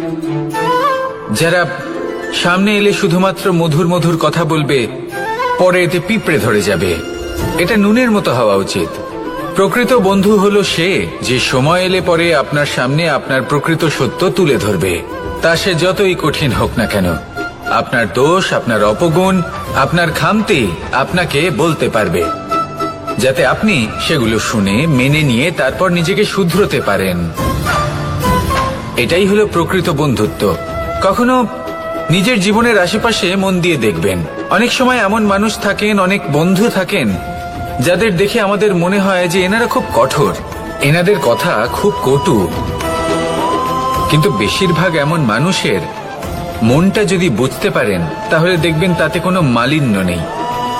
যারা সামনে এলে শুধুমাত্র মধুর মধুর কথা বলবে, পরে এতে পিঁপড়ে ধরে যাবে, এটা নুনের মতো হওয়া উচিত। প্রকৃত বন্ধু হলো সে যে সময় এলে পরে আপনার সামনে আপনার প্রকৃত সত্য তুলে ধরবে, তা সে যতই কঠিন হোক না কেন। আপনার দোষ, আপনার অপগুণ, আপনার খামতি আপনাকে বলতে পারবে, যাতে আপনি সেগুলো শুনে মেনে নিয়ে তারপর নিজেকে শুধরোতে পারেন। এটাই হলো প্রকৃত বন্ধুত্ব। কখনো নিজের জীবনের আশেপাশে মন দিয়ে দেখবেন, অনেক সময় এমন মানুষ থাকেন, অনেক বন্ধু থাকেন, যাদের দেখে আমাদের মনে হয় যে এনারা খুব কঠোর, এনাদের কথা খুব কটু। কিন্তু বেশিরভাগ এমন মানুষের মনটা যদি বুঝতে পারেন, তাহলে দেখবেন তাতে কোনো মালিন্য নেই।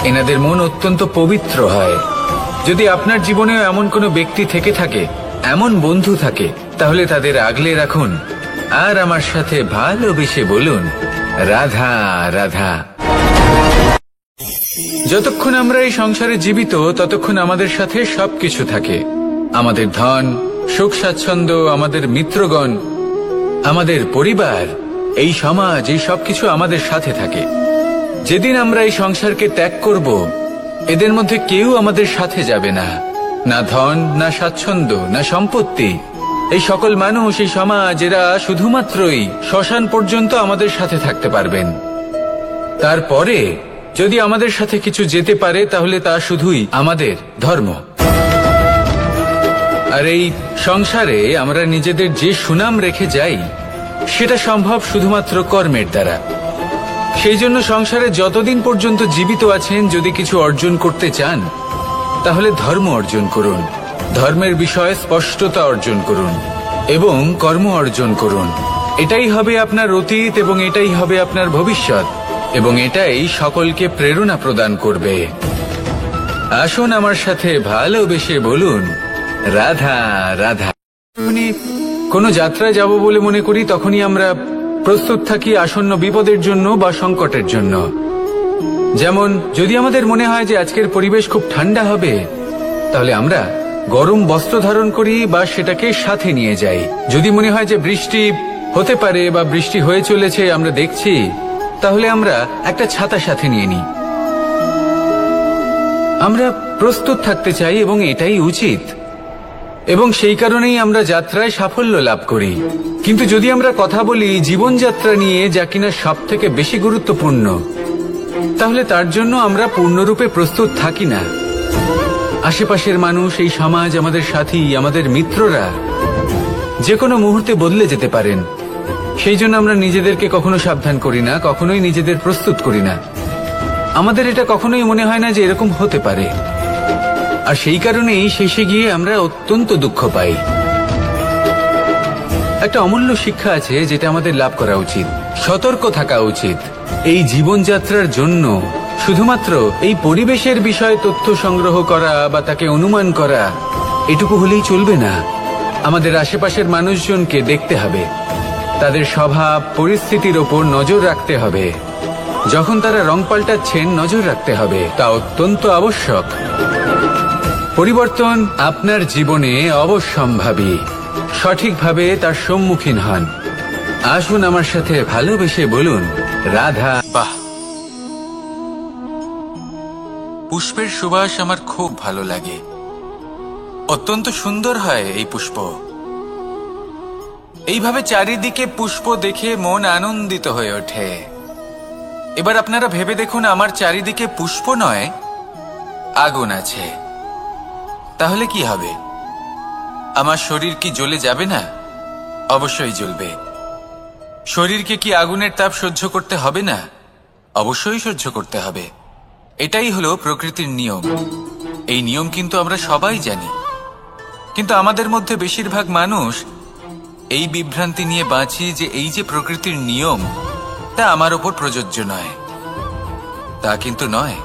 এনাদের মন অত্যন্ত পবিত্র হয়। যদি আপনার জীবনেও এমন কোনো ব্যক্তি থেকে থাকে, এমন বন্ধু থাকে, তাহলে তাদের আগলে রাখুন আর আমার সাথে ভালোবেসে বলুন, রাধা রাধা। যতক্ষণ আমরা এই সংসারে জীবিত, ততক্ষণ আমাদের সাথে সবকিছু থাকে। আমাদের ধন, সুখ স্বাচ্ছন্দ্য, আমাদের মিত্রগণ, আমাদের পরিবার, এই সমাজ, এই সবকিছু আমাদের সাথে থাকে। যেদিন আমরা এই সংসারকে ত্যাগ করব, এদের মধ্যে কেউ আমাদের সাথে যাবে না। না ধন, না স্বাচ্ছন্দ্য, না সম্পত্তি। এই সকল মানুষ, এই সমাজ, এরা শুধুমাত্রই শ্মশান পর্যন্ত আমাদের সাথে থাকতে পারবেন। তারপরে যদি আমাদের সাথে কিছু যেতে পারে, তাহলে তা শুধুই আমাদের ধর্ম। আর এই সংসারে আমরা নিজেদের যে সুনাম রেখে যাই, সেটা সম্ভব শুধুমাত্র কর্মের দ্বারা। সেই জন্য সংসারে যতদিন পর্যন্ত জীবিত আছেন, যদি কিছু অর্জন করতে চান, তাহলে ধর্ম অর্জন করুন, ধর্মের বিষয়ে স্পষ্টতা অর্জন করুন এবং কর্ম অর্জন করুন। এটাই হবে আপনার অতীত এবং এটাই হবে আপনার ভবিষ্যৎ, এবং এটাই সকলকে প্রেরণা প্রদান করবে। আসুন আমার সাথে ভালোবেসে বলুন, রাধা রাধা। কোনো যাত্রায় যাব বলে মনে করি, তখনই আমরা প্রস্তুত থাকি আসন্ন বিপদের জন্য বা সংকটের জন্য। যেমন যদি আমাদের মনে হয় যে আজকের পরিবেশ খুব ঠান্ডা হবে, তাহলে আমরা গরম বস্ত্র ধারণ করি বা সেটাকে সাথে নিয়ে যাই। যদি মনে হয় যে বৃষ্টি হতে পারে বা বৃষ্টি হয়ে চলেছে, আমরা দেখছি, তাহলে আমরা একটা ছাতা সাথে নিয়ে নিই। আমরা প্রস্তুত থাকতে চাই এবং এটাই উচিত, এবং সেই কারণেই আমরা যাত্রায় সাফল্য লাভ করি। কিন্তু যদি আমরা কথা বলি জীবনযাত্রা নিয়ে, যা কিনা সব থেকে বেশি গুরুত্বপূর্ণ, তাহলে তার জন্য আমরা পূর্ণরূপে প্রস্তুত থাকি না। আশেপাশের মানুষ, এই সমাজ, আমাদের সাথী, আমাদের মিত্ররা যে কোনো মুহূর্তে বদলে যেতে পারেন। সেই জন্য আমরা নিজেদেরকে কখনো সাবধান করি না, কখনোই নিজেদের প্রস্তুত করি না। আমাদের এটা কখনোই মনে হয় না যে এরকম হতে পারে, আর সেই কারণেই শেষে গিয়ে আমরা অত্যন্ত দুঃখ পাই। একটা অমূল্য শিক্ষা আছে যেটা আমাদের লাভ করা উচিত, সতর্ক থাকা উচিত। এই জীবনযাত্রার জন্য শুধুমাত্র এই পরিবেশের বিষয়ে তথ্য সংগ্রহ করা বা তাকে অনুমান করা এটুকু হলেই চলবে না। আমাদের আশেপাশের মানুষজনকে দেখতে হবে, তাদের স্বভাব পরিস্থিতির ওপর নজর রাখতে হবে। যখন তারা রং পাল্টাচ্ছেন নজর রাখতে হবে, তা অত্যন্ত আবশ্যক। পরিবর্তন আপনার জীবনে অবশ্যম্ভাবী, সঠিকভাবে তার সম্মুখীন হন। আসুন আমার সাথে ভালোবেসে বলুন, রাধা। বাহ, পুষ্পের সুবাস আমার খুব ভালো লাগে। অত্যন্ত সুন্দর হয় এই পুষ্প। এইভাবে চারিদিকে পুষ্প দেখে মন আনন্দিত হয়ে ওঠে। এবার আপনারা ভেবে দেখুন, আমার চারিদিকে পুষ্প নয়, আগুন আছে। তাহলে কি হবে? আমার শরীর কি জ্বলে যাবে না? অবশ্যই জ্বলবে। শরীরকে কি আগুনের তাপ সহ্য করতে হবে না? অবশ্যই সহ্য করতে হবে। এটাই হলো প্রকৃতির নিয়ম। এই নিয়ম কিন্তু আমরা সবাই জানি, কিন্তু আমাদের মধ্যে বেশিরভাগ মানুষ এই বিভ্রান্তি নিয়ে বাঁচি যে এই যে প্রকৃতির নিয়ম তা আমার ওপর প্রযোজ্য নয়। তা কিন্তু নয়।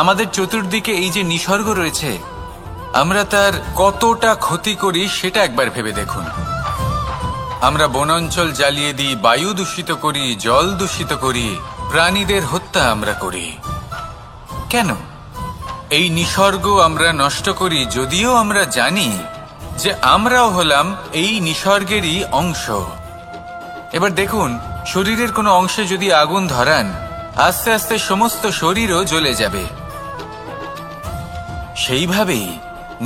আমাদের চতুর্দিকে এই যে নিসর্গ রয়েছে, আমরা তার কতটা ক্ষতি করি সেটা একবার ভেবে দেখুন। আমরা বনাঞ্চল জ্বালিয়ে দিই, বায়ু দূষিত করি, জল দূষিত করি, প্রাণীদের হত্যা আমরা করি। কেন? এই নিসর্গ আমরা নষ্ট করি, যদিও আমরা জানি যে আমরাও হলাম এই নিসর্গেরই অংশ। এবার দেখুন, শরীরের কোনো অংশে যদি আগুন ধরান, আস্তে আস্তে সমস্ত শরীরও জ্বলে যাবে। সেইভাবেই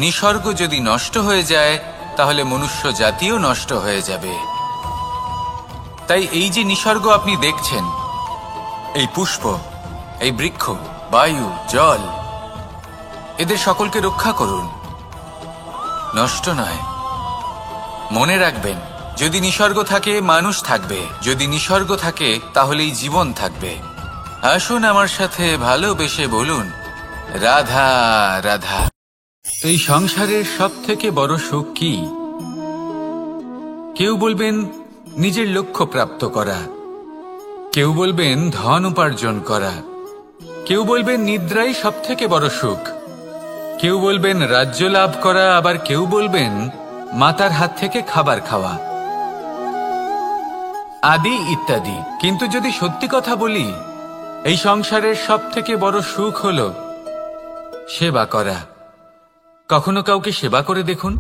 নিসর্গ যদি নষ্ট হয়ে যায়, তাহলে মনুষ্য জাতিও নষ্ট হয়ে যাবে। তাই এই যে নিসর্গ আপনি দেখছেন, এই পুষ্প, এই বৃক্ষ, বায়ু, জল, এদের সকলকে রক্ষা করুন, নষ্ট নয়। মনে রাখবেন, যদি নিসর্গ থাকে মানুষ থাকবে, যদি নিসর্গ থাকে তাহলেই জীবন থাকবে। আসুন আমার সাথে ভালোবেসে বলুন, রাধা রাধা। এই সংসারের সব থেকে বড় সুখ কি? কেউ বলবেন নিজের লক্ষ্য প্রাপ্ত করা, কেউ বলবেন ধন উপার্জন করা, কেউ বলবেন নিদ্রাই সব থেকে বড় সুখ, কেউ বলবেন রাজ্য লাভ করা, আবার কেউ বলবেন মাতার হাত থেকে খাবার খাওয়া, আদি ইত্যাদি। কিন্তু যদি সত্যি কথা বলি, এই সংসারের সব থেকে বড় সুখ হলো সেবা করা। কখনো কাউকে সেবা করে দেখুন।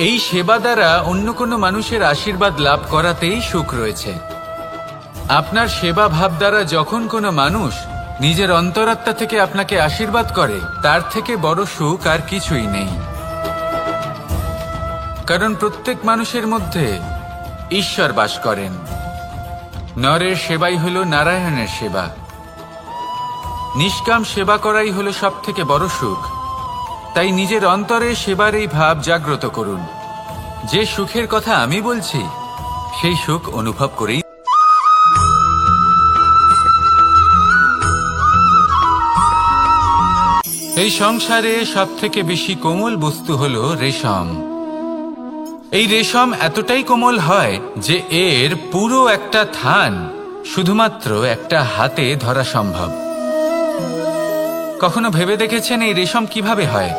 এই সেবা দ্বারা অন্য কোনো মানুষের আশীর্বাদ লাভ করাতেই সুখ রয়েছে। আপনার সেবা ভাব দ্বারা যখন কোনো মানুষ নিজের অন্তরাত্মা থেকে আপনাকে আশীর্বাদ করে, তার থেকে বড় সুখ আর কিছুই নেই। কারণ প্রত্যেক মানুষের মধ্যে ঈশ্বর বাস করেন। নরের সেবাই হলো নারায়ণের সেবা। নিষ্কাম সেবা করাই হলো সব থেকে বড় সুখ। তাই নিজের অন্তরে সেবার এই ভাব জাগ্রত করুন। যে সুখের কথা আমি বলছি, সেই সুখ অনুভব করেই। এই সংসারে সব থেকে বেশি কোমল বস্তু হলো রেশম। এই রেশম এতটাই কোমল হয় যে এর পুরো একটা থান শুধুমাত্র একটা হাতে ধরা সম্ভব। কখনো ভেবে দেখেছেন এই রেশম কিভাবে হয়?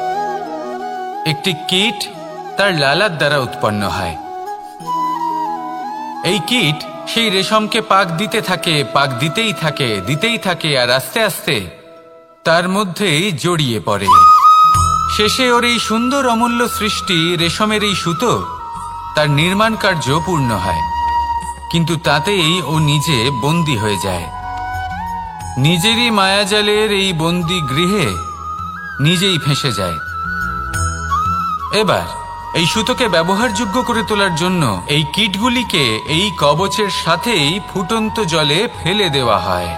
একটি কীট তার লালার দ্বারা উৎপন্ন হয়। এই কীট সেই রেশমকে পাক দিতে থাকে, পাক দিতেই থাকে, দিতেই থাকে, আর আস্তে আস্তে তার মধ্যেই জড়িয়ে পড়ে। শেষে ওর এই সুন্দর অমূল্য সৃষ্টি রেশমের এই সুতো, তার নির্মাণ কার্য পূর্ণ হয়। কিন্তু তাতেই ও নিজে বন্দী হয়ে যায়। নিজেরই মায়াজালের এই বন্দী গৃহে নিজেই ফেঁসে যায়। এবার এই সুতোকে ব্যবহারযোগ্য করে তোলার জন্য এই কীটগুলিকে এই কবচের সাথেই ফুটন্ত জলে ফেলে দেওয়া হয়।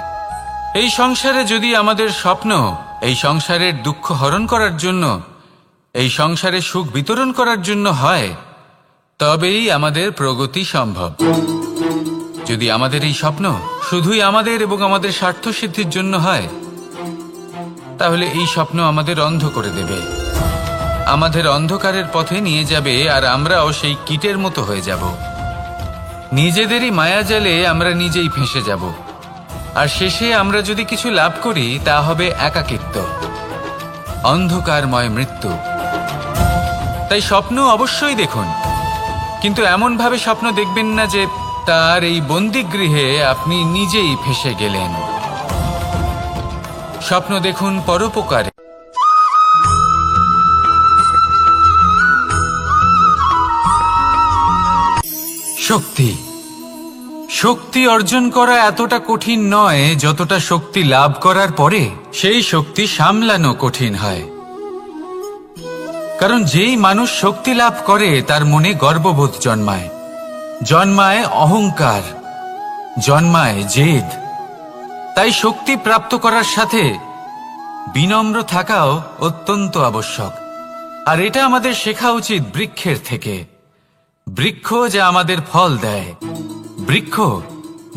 এই সংসারে যদি আমাদের স্বপ্ন এই সংসারের দুঃখ হরণ করার জন্য, এই সংসারে সুখ বিতরণ করার জন্য হয়, তবেই আমাদের প্রগতি সম্ভব। যদি আমাদের এই স্বপ্ন শুধুই আমাদের এবং আমাদের স্বার্থ সিদ্ধির জন্য হয়, তাহলে এই স্বপ্ন আমাদের অন্ধ করে দেবে, আমাদের অন্ধকারের পথে নিয়ে যাবে, আর আমরাও সেই কীটের মতো হয়ে যাব। নিজেদেরই মায়াজালে আমরা নিজেই ফেঁসে যাব, আর শেষে আমরা যদি কিছু লাভ করি তা হবে একাকিত্ব, অন্ধকারময় মৃত্যু। তাই স্বপ্ন অবশ্যই দেখুন, কিন্তু এমনভাবে স্বপ্ন দেখবেন না যে তার এই বন্দিগৃহে আপনি নিজেই ফেঁসে গেলেন। স্বপ্ন দেখুন পরোপকারে। শক্তি শক্তি অর্জন করা এতটা কঠিন নয় যতটা শক্তি লাভ করার পরে সেই শক্তি সামলানো কঠিন হয়। কারণ যেই মানুষ শক্তি লাভ করে তার মনে গর্ববোধ জন্মায়, জন্মায় অহংকার, জন্মায় জেদ। তাই শক্তি প্রাপ্ত করার সাথে বিনম্র থাকাও অত্যন্ত আবশ্যক। আর এটা আমাদের শেখা উচিত বৃক্ষের থেকে। বৃক্ষ যা আমাদের ফল দেয়, বৃক্ষ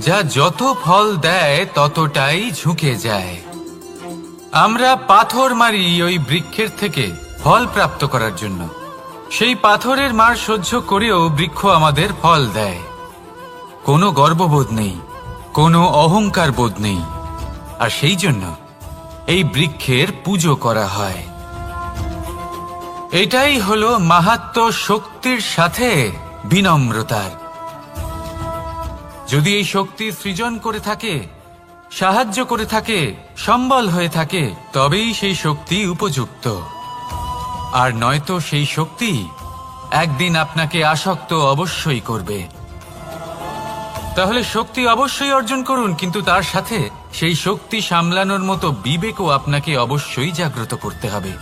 যা যত ফল দেয় ততটাই ঝুঁকে যায়। আমরা পাথর মারি ওই বৃক্ষের থেকে ফল প্রাপ্ত করার জন্য। সেই পাথরের মার সহ্য করেও বৃক্ষ আমাদের ফল দেয়। কোনো গর্ববোধ নেই, কোনো অহংকার বোধ নেই, আর সেই জন্য এই বৃক্ষের পুজো করা হয়। এটাই হলো মাহাত্ম্য শক্তির সাথে বিনম্রতার। যদি এই শক্তি সৃজন করে থাকে, সাহায্য করে থাকে, সম্বল হয়ে থাকে, তবেই সেই শক্তি উপযুক্ত। আর নয়তো সেই শক্তি একদিন আপনাকে আসক্ত অবশ্যই করবে। তাহলে শক্তি অবশ্যই অর্জন করুন, কিন্তু তার সাথে সেই শক্তি সামলানোর মতো বিবেকও আপনাকে অবশ্যই জাগ্রত করতে হবে।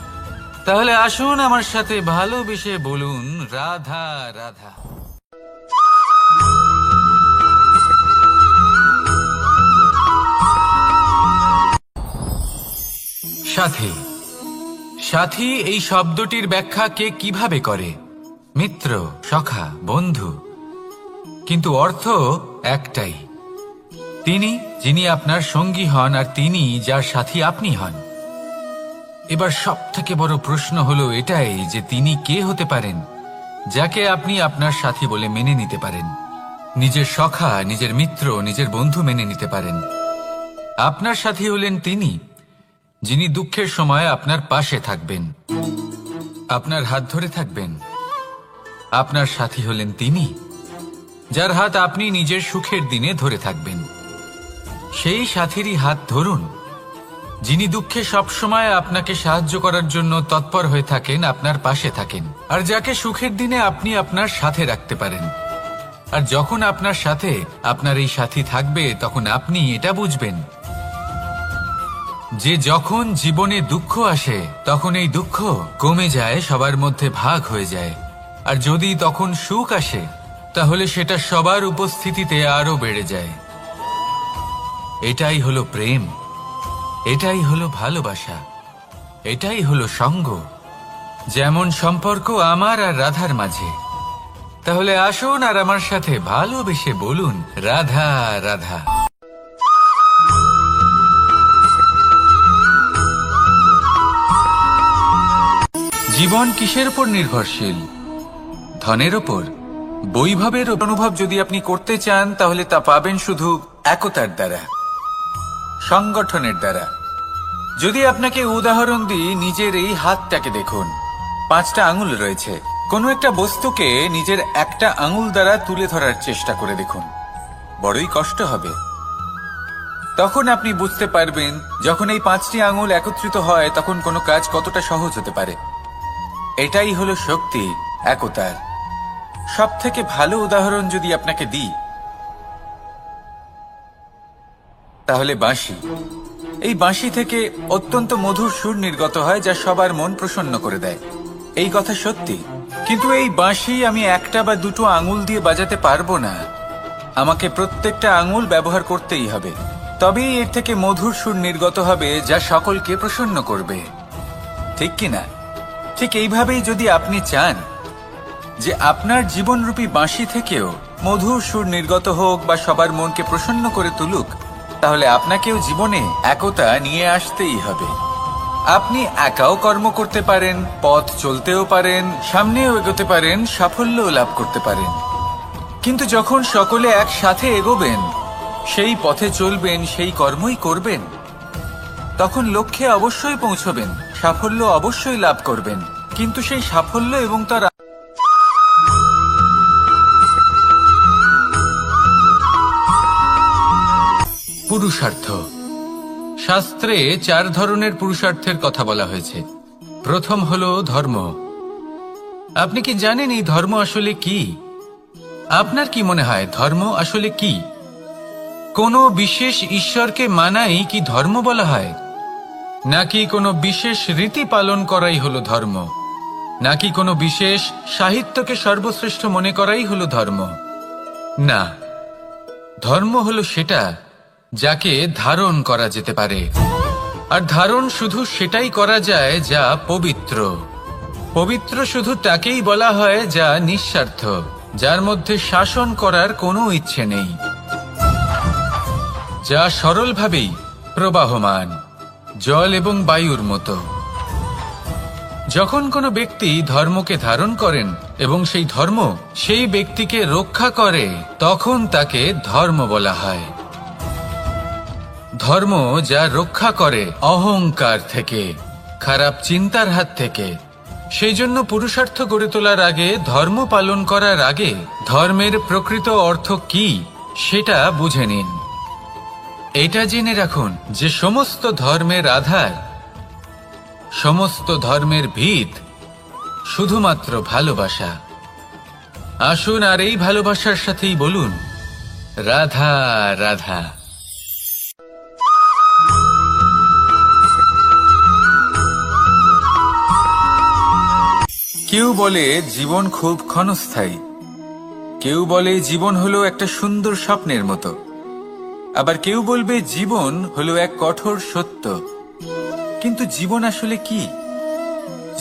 তাহলে আসুন আমার সাথে ভালোবেসে বলুন রাধা রাধা। সাথী সাথী এই শব্দটির ব্যাখ্যা কে কিভাবে করে? মিত্র, সখা, বন্ধু। কিন্তু অর্থ একটাই, তিনি যিনি আপনার সঙ্গী হন আর তিনি যার সাথী আপনি হন। এবার সব থেকে বড় প্রশ্ন হলো এটাই যে তিনি কে হতে পারেন যাকে আপনি আপনার সাথী বলে মেনে নিতে পারেন, নিজের সখা, নিজের মিত্র, নিজের বন্ধু মেনে নিতে পারেন। আপনার সাথী হলেন তিনি যিনি দুঃখের সময় আপনার পাশে থাকবেন, আপনার হাত ধরে থাকবেন। আপনার সাথী হলেন তিনি যার হাত আপনি নিজের সুখের দিনে ধরে থাকবেন। সেই সাথীরই হাত ধরুন যিনি দুঃখে সবসময় আপনাকে সাহায্য করার জন্য তৎপর হয়ে থাকেন, আপনার পাশে থাকেন, আর যাকে সুখের দিনে আপনি আপনার সাথে রাখতে পারেন। আর যখন আপনার সাথে আপনার এই সাথী থাকবে তখন আপনি এটা বুঝবেন যে যখন জীবনে দুঃখ আসে তখন এই দুঃখ কমে যায়, সবার মধ্যে ভাগ হয়ে যায়। আর যদি তখন সুখ আসে তাহলে সেটা সবার উপস্থিতিতে আরো বেড়ে যায়। এটাই হলো প্রেম, এটাই হলো ভালোবাসা, এটাই হলো সঙ্গ। যেমন সম্পর্ক আমার আর রাধার মাঝে। তাহলে আসুন আর আমার সাথে ভালোবেসে বলুন রাধা রাধা। জীবন কিসের উপর নির্ভরশীল? ধনের ওপর, বৈভবের অনুভব যদি আপনি করতে চান তাহলে তা পাবেন শুধু একতার দ্বারা, সংগঠনের দ্বারা। যদি আপনাকে উদাহরণ দিই, নিজের এই হাতটাকে দেখুন, 5টা আঙুল রয়েছে। কোনো একটা বস্তুকে নিজের একটা আঙুল দ্বারা তুলে ধরার চেষ্টা করে দেখুন, বড়ই কষ্ট হবে। তখন আপনি বুঝতে পারবেন যখন এই 5টি আঙুল একত্রিত হয় তখন কোনো কাজ কতটা সহজ হতে পারে। এটাই হলো শক্তি, একতার। সব থেকে ভালো উদাহরণ যদি আপনাকে দিই তাহলে বাঁশি। এই বাঁশি থেকে অত্যন্ত মধুর সুর নির্গত হয় যা সবার মন প্রসন্ন করে দেয়। এই কথা সত্যি, কিন্তু এই বাঁশি আমি 1টা বা 2টো আঙুল দিয়ে বাজাতে পারবো না। আমাকে প্রত্যেকটা আঙুল ব্যবহার করতেই হবে। তবেই এর থেকে মধুর সুর নির্গত হবে, যা সকলকে প্রসন্ন করবে, ঠিক কিনা? ঠিক এইভাবেই যদি আপনি চান যে আপনার জীবনরূপী বাঁশি থেকেও মধুর সুর নির্গত হোক বা সবার মনকে প্রসন্ন করে তুলুক, তাহলে আপনাকেও জীবনে একতা নিয়ে আসতেই হবে। আপনি একাও কর্ম করতে পারেন, পথ চলতেও পারেন, সামনেও এগোতে পারেন, সাফল্যও লাভ করতে পারেন। কিন্তু যখন সকলে একসাথে এগোবেন, সেই পথে চলবেন, সেই কর্মই করবেন, তখন লক্ষ্যে অবশ্যই পৌঁছবেন, সাফল্য অবশ্যই লাভ করবেন। কিন্তু সেই সাফল্য এবং তার পুরুষার্থ। শাস্ত্রে 4 ধরনের পুরুষার্থের কথা বলা হয়েছে। প্রথম হলো ধর্ম। আপনি কি জানেন এই ধর্ম আসলে কি? আপনার কি মনে হয় ধর্ম আসলে কি? কোনো বিশেষ ঈশ্বরকে মানাই কি ধর্ম বলা হয়? নাকি কোনো বিশেষ রীতি পালন করাই হলো ধর্ম? নাকি কোনো বিশেষ সাহিত্যকে সর্বশ্রেষ্ঠ মনে করাই হলো ধর্ম? না, ধর্ম হলো সেটা যাকে ধারণ করা যেতে পারে। আর ধারণ শুধু সেটাই করা যায় যা পবিত্র। পবিত্র শুধু তাকেই বলা হয় যা নিঃস্বার্থ, যার মধ্যে শাসন করার কোনো ইচ্ছে নেই, যা সরলভাবেই প্রবাহমান, জল এবং বায়ুর মতো। যখন কোনো ব্যক্তি ধর্মকে ধারণ করেন এবং সেই ধর্ম সেই ব্যক্তিকে রক্ষা করে, তখন তাকে ধর্ম বলা হয়। ধর্ম যা রক্ষা করে অহংকার থেকে, খারাপ চিন্তার হাত থেকে। সেই জন্য পুরুষার্থ গড়ে তোলার আগে, ধর্ম পালন করার আগে, ধর্মের প্রকৃত অর্থ কি সেটা বুঝে নিন। এটা জেনে রাখুন যে সমস্ত ধর্মের আধার, সমস্ত ধর্মের ভিত শুধুমাত্র ভালোবাসা। আসুন আর এই ভালোবাসার সাথেই বলুন রাধা রাধা। কেউ বলে জীবন খুব ক্ষণস্থায়ী, কেউ বলে জীবন হলো একটা সুন্দর স্বপ্নের মতো, আবার কেউ বলবে জীবন হলো এক কঠোর সত্য। কিন্তু জীবন আসলে কি?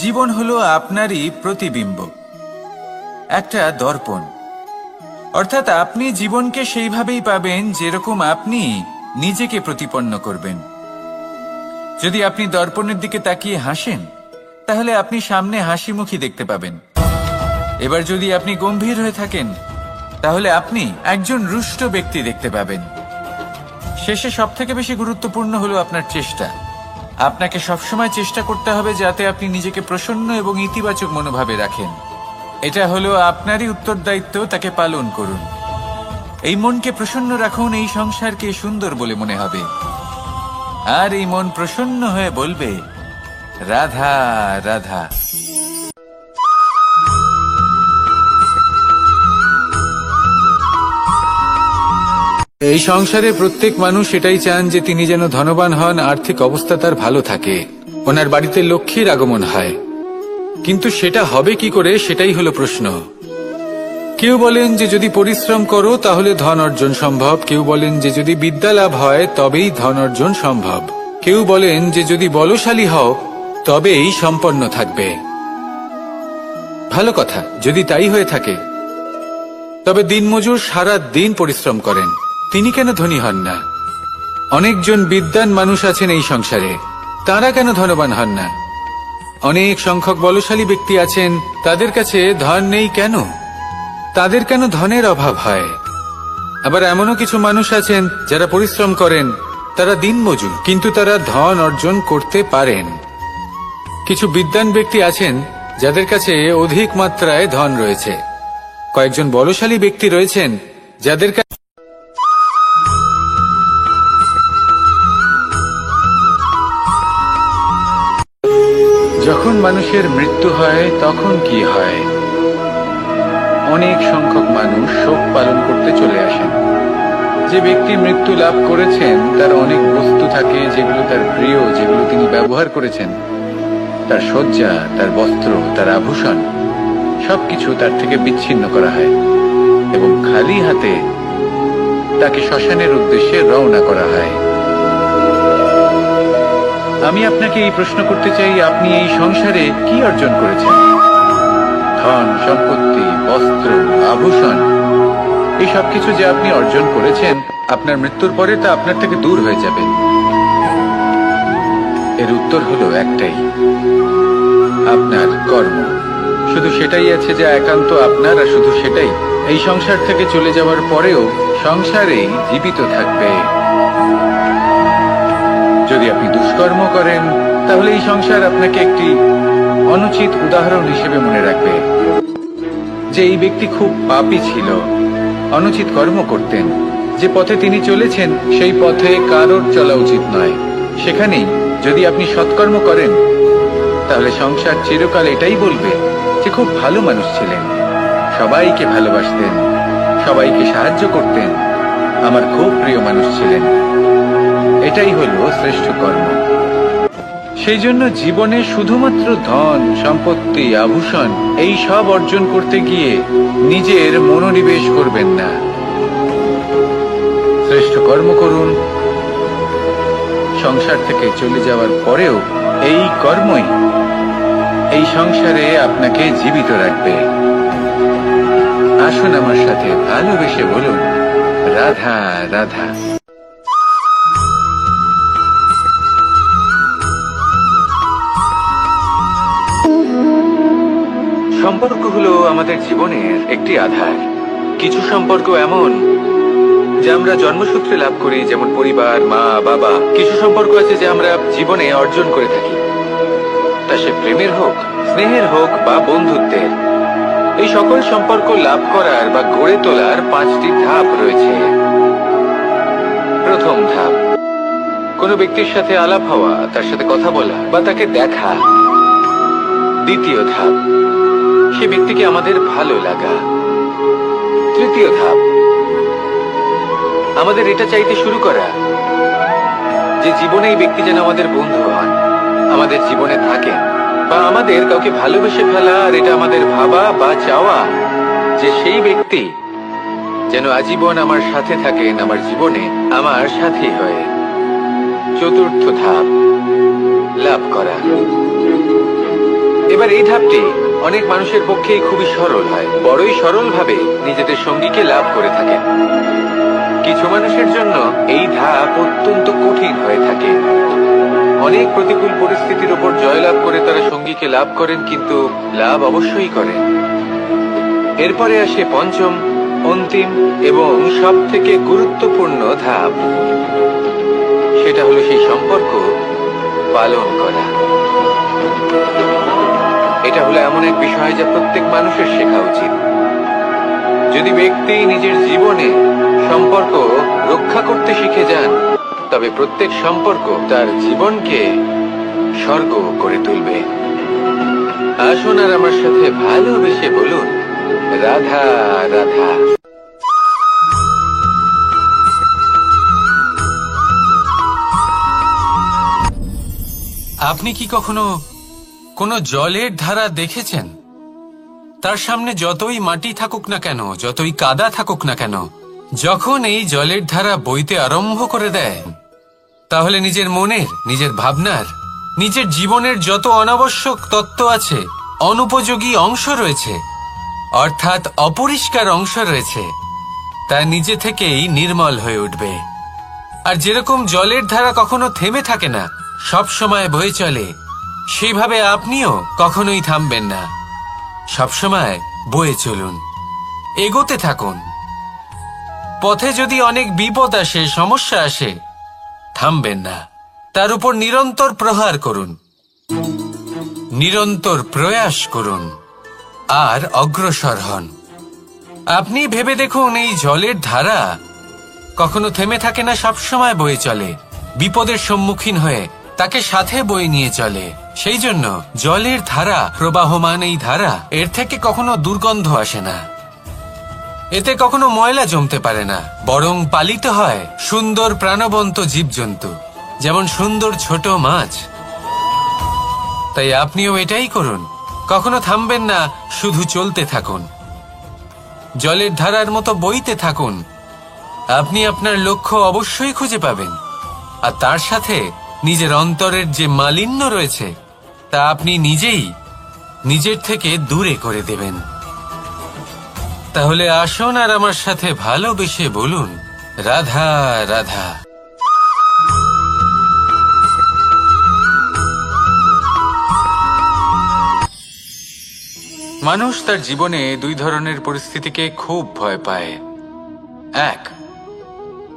জীবন হলো আপনারই প্রতিবিম্ব, একটা দর্পণ। অর্থাৎ আপনি জীবনকে সেইভাবেই পাবেন যেরকম আপনি নিজেকে প্রতিপন্ন করবেন। যদি আপনি দর্পণের দিকে তাকিয়ে হাসেন, তাহলে আপনি সামনে হাসি মুখী দেখতে পাবেন। এবার যদি আপনি গম্ভীর হয়ে থাকেন, তাহলে আপনি একজন রুষ্ট ব্যক্তি দেখতে পাবেন। শেষে সবথেকে বেশি গুরুত্বপূর্ণ হলো আপনার চেষ্টা। আপনাকে সবসময় চেষ্টা করতে হবে যাতে আপনি নিজেকে প্রসন্ন এবং ইতিবাচক মনোভাবে রাখেন। এটা হলো আপনারই উত্তরদায়িত্ব, তাকে পালন করুন। এই মনকে প্রসন্ন রাখুন, এই সংসারকে সুন্দর বলে মনে হবে। আর এই মন প্রসন্ন হয়ে বলবে রাধা রাধা। এই সংসারে প্রত্যেক মানুষ এটাই চান যে তিনি যেন ধনবান হন, আর্থিক অবস্থা তার ভালো থাকে, ওনার বাড়িতে লক্ষ্মীর আগমন হয়। কিন্তু সেটা হবে কি করে, সেটাই হলো প্রশ্ন। কেউ বলেন যে যদি পরিশ্রম করো তাহলে ধন অর্জন সম্ভব, কেউ বলেন যে যদি বিদ্যা লাভ হয় তবেই ধন অর্জন সম্ভব, কেউ বলেন যে যদি বলশালী হও তবেই সম্পন্ন থাকবে। ভালো কথা, যদি তাই হয়ে থাকে, তবে দিনমজুর সারা দিন পরিশ্রম করেন, তিনি কেন ধনী হন না? অনেকজন বিদ্বান মানুষ আছেন এই সংসারে, তারা কেন ধনবান হন না? অনেক সংখ্যক বলশালী ব্যক্তি আছেন, তাদের কাছে ধন নেই কেন? তাদের কেন ধনের অভাব হয়? আবার এমনও কিছু মানুষ আছেন যারা পরিশ্রম করেন, তারা দিনমজুর, কিন্তু তারা ধন অর্জন করতে পারেন। কিছু বিদ্বান ব্যক্তি আছেন যাদের কাছে অধিক মাত্রায় ধন রয়েছে, কয়েকজন বলশালী ব্যক্তি রয়েছেন যাদের কাছে যখন মানুষের মৃত্যু হয় তখন কি হয়? অনেক সংখ্যক মানুষ শোক পালন করতে চলে আসেন। যে ব্যক্তি মৃত্যু লাভ করেছেন তার অনেক বস্তু থাকে যেগুলো তার প্রিয়, যেগুলো তিনি ব্যবহার করেছেন, তার শয্যা, তার বস্ত্র, তার আভূষণ, সবকিছু তার থেকে বিচ্ছিন্ন করা হয় এবং খালি হাতে তাকে শ্মশানের উদ্দেশ্যে রওনা করা হয়। আমি আপনাকে এই প্রশ্ন করতে চাই, আপনি এই সংসারে কি অর্জন করেছেন? ধন সম্পত্তি, বস্ত্র, আভূষণ, এই সবকিছু যে আপনি অর্জন করেছেন, আপনার মৃত্যুর পরে তা আপনার থেকে দূর হয়ে যাবে। এর উত্তর হলো একটাই, আপনার কর্ম। শুধু সেটাই আছে যা একান্ত আপনার, আর শুধু সেটাই এই সংসার থেকে চলে যাওয়ার পরেও সংসারেই জীবিত থাকবে। যদি আপনি দুষ্কর্ম করেন, তাহলে এই সংসার আপনাকে একটি অনুচিত উদাহরণ হিসেবে মনে রাখবে যে এই ব্যক্তি খুব পাপী ছিল, অনুচিত কর্ম করতেন। যে পথে তিনি চলেছেন সেই পথে কারোর চলা উচিত নয়। সেখানেই যদি আপনি সৎকর্ম করেন, তাহলে সংসার চিরকাল এটাই বলবে যে খুব ভালো মানুষ ছিলেন, সবাইকে ভালোবাসতেন, সবাইকে সাহায্য করতেন, আমার খুব প্রিয় মানুষ ছিলেন। এটাই হলো শ্রেষ্ঠ কর্ম। সেই জন্য জীবনে শুধুমাত্র ধন সম্পত্তি, আভূষণ এই সব অর্জন করতে গিয়ে নিজের মনোনিবেশ করবেন না। শ্রেষ্ঠ কর্ম করুন। সংসার থেকে চলে যাওয়ার পরেও এই কর্মই এই সংসারে আপনাকে জীবিত রাখবে। আসুন আমার সাথে ভালোবেসে বলুন, রাধা রাধা। সম্পর্ক হলো আমাদের জীবনের একটি আধার। কিছু সম্পর্ক এমন যা আমরা জন্মসূত্রে লাভ করি, যেমন পরিবার, মা বাবা। কিছু সম্পর্ক আছে যা আমরা জীবনে অর্জন করে থাকি, তা সে প্রেমের হোক, স্নেহের হোক বা বন্ধুত্বের। এই সকল সম্পর্ক লাভ করার বা গড়ে তোলার 5টি ধাপ রয়েছে। প্রথম ধাপ, কোনো ব্যক্তির সাথে আলাপ হওয়া, তার সাথে কথা বলা বা তাকে দেখা। দ্বিতীয় ধাপ, সে ব্যক্তিকে আমাদের ভালো লাগা। তৃতীয় ধাপ, আমাদের এটা চাইতে শুরু করা যে জীবনে এই ব্যক্তি যেন আমাদের বন্ধু হন, আমাদের জীবনে থাকেন, বা আমাদের কাউকে ভালোবেসে ফেলা আর এটা আমাদের ভাবা বা চাওয়া যে সেই ব্যক্তি যেন আজীবন আমার সাথে থাকেন, আমার জীবনে আমার সাথী হয়ে। চতুর্থ ধাপ, লাভ করা। এবার এই ধাপটি অনেক মানুষের পক্ষেই খুবই সরল হয়, বড়ই সরল ভাবে নিজেদের সঙ্গীকে লাভ করে থাকেন। কিছু মানুষের জন্য এই ধাপ অত্যন্ত কঠিন হয়ে থাকে। অনেক প্রতিকূল পরিস্থিতির উপর জয়লাভ করে তারা সঙ্গীকে লাভ করেন, কিন্তু লাভ অবশ্যই করেন। এরপরে আসে পঞ্চম, অন্তিম এবং সব থেকে গুরুত্বপূর্ণ ধাপ। সেটা হলো সেই সম্পর্ক পালন করা। এটা হলো এমন এক বিষয় যা প্রত্যেক মানুষের শেখা উচিত। যদি ব্যক্তি নিজের জীবনে সম্পর্ক রক্ষা করতে শিখে যান, তবে প্রত্যেক সম্পর্ক তার জীবনকে স্বর্গ করে তুলবে। আসুন আর আমার সাথে ভালোবেসে বলুন, রাধা রাধা। আপনি কি কখনো কোনো জলের ধারা দেখেছেন? তার সামনে যতই মাটি থাকুক না কেন, যতই কাদা থাকুক না কেন, যখন এই জলের ধারা বইতে আরম্ভ করে দেয়, তাহলে নিজের মনের, নিজের ভাবনার, নিজের জীবনের যত অনাবশ্যক তত্ত্ব আছে, অনুপযোগী অংশ রয়েছে, অর্থাৎ অপরিষ্কার অংশ রয়েছে, তা নিজে থেকেই নির্মল হয়ে উঠবে। আর যেরকম জলের ধারা কখনো থেমে থাকে না, সব সময় বয়ে চলে, সেইভাবে আপনিও কখনোই থামবেন না। সবসময় বয়ে চলুন, এগোতে থাকুন। পথে যদি অনেক বিপদ আসে, সমস্যা আসে, থামবেন না, তার উপর নিরন্তর প্রহার করুন, নিরন্তর প্রয়াস করুন আর অগ্রসর হন। আপনি ভেবে দেখুন, এই জলের ধারা কখনো থেমে থাকে না, সবসময় বয়ে চলে, বিপদের সম্মুখীন হয়ে তাকে সাথে বয়ে নিয়ে চলে। সেই জন্য জলের ধারা, প্রবাহমান এই ধারা, এর থেকে কখনো দুর্গন্ধ আসে না, এতে কখনো ময়লা জমতে পারে না, বরং পালিত হয় সুন্দর প্রাণবন্ত জীবজন্তু, যেমন সুন্দর ছোট মাছ। তাই আপনিও এটাই করুন, কখনো থামবেন না, শুধু চলতে থাকুন, জলের ধারার মতো বইতে থাকুন, আপনি আপনার লক্ষ্য অবশ্যই খুঁজে পাবেন, আর তার সাথে নিজের অন্তরের যে মালিন্য রয়েছে তা আপনি নিজেই নিজের থেকে দূরে করে দেবেন। তাহলে আসুন আর আমার সাথে ভালোবেসে বলুন, রাধা রাধা। মানুষ তার জীবনে দুই ধরনের পরিস্থিতিকে খুব ভয় পায়। এক,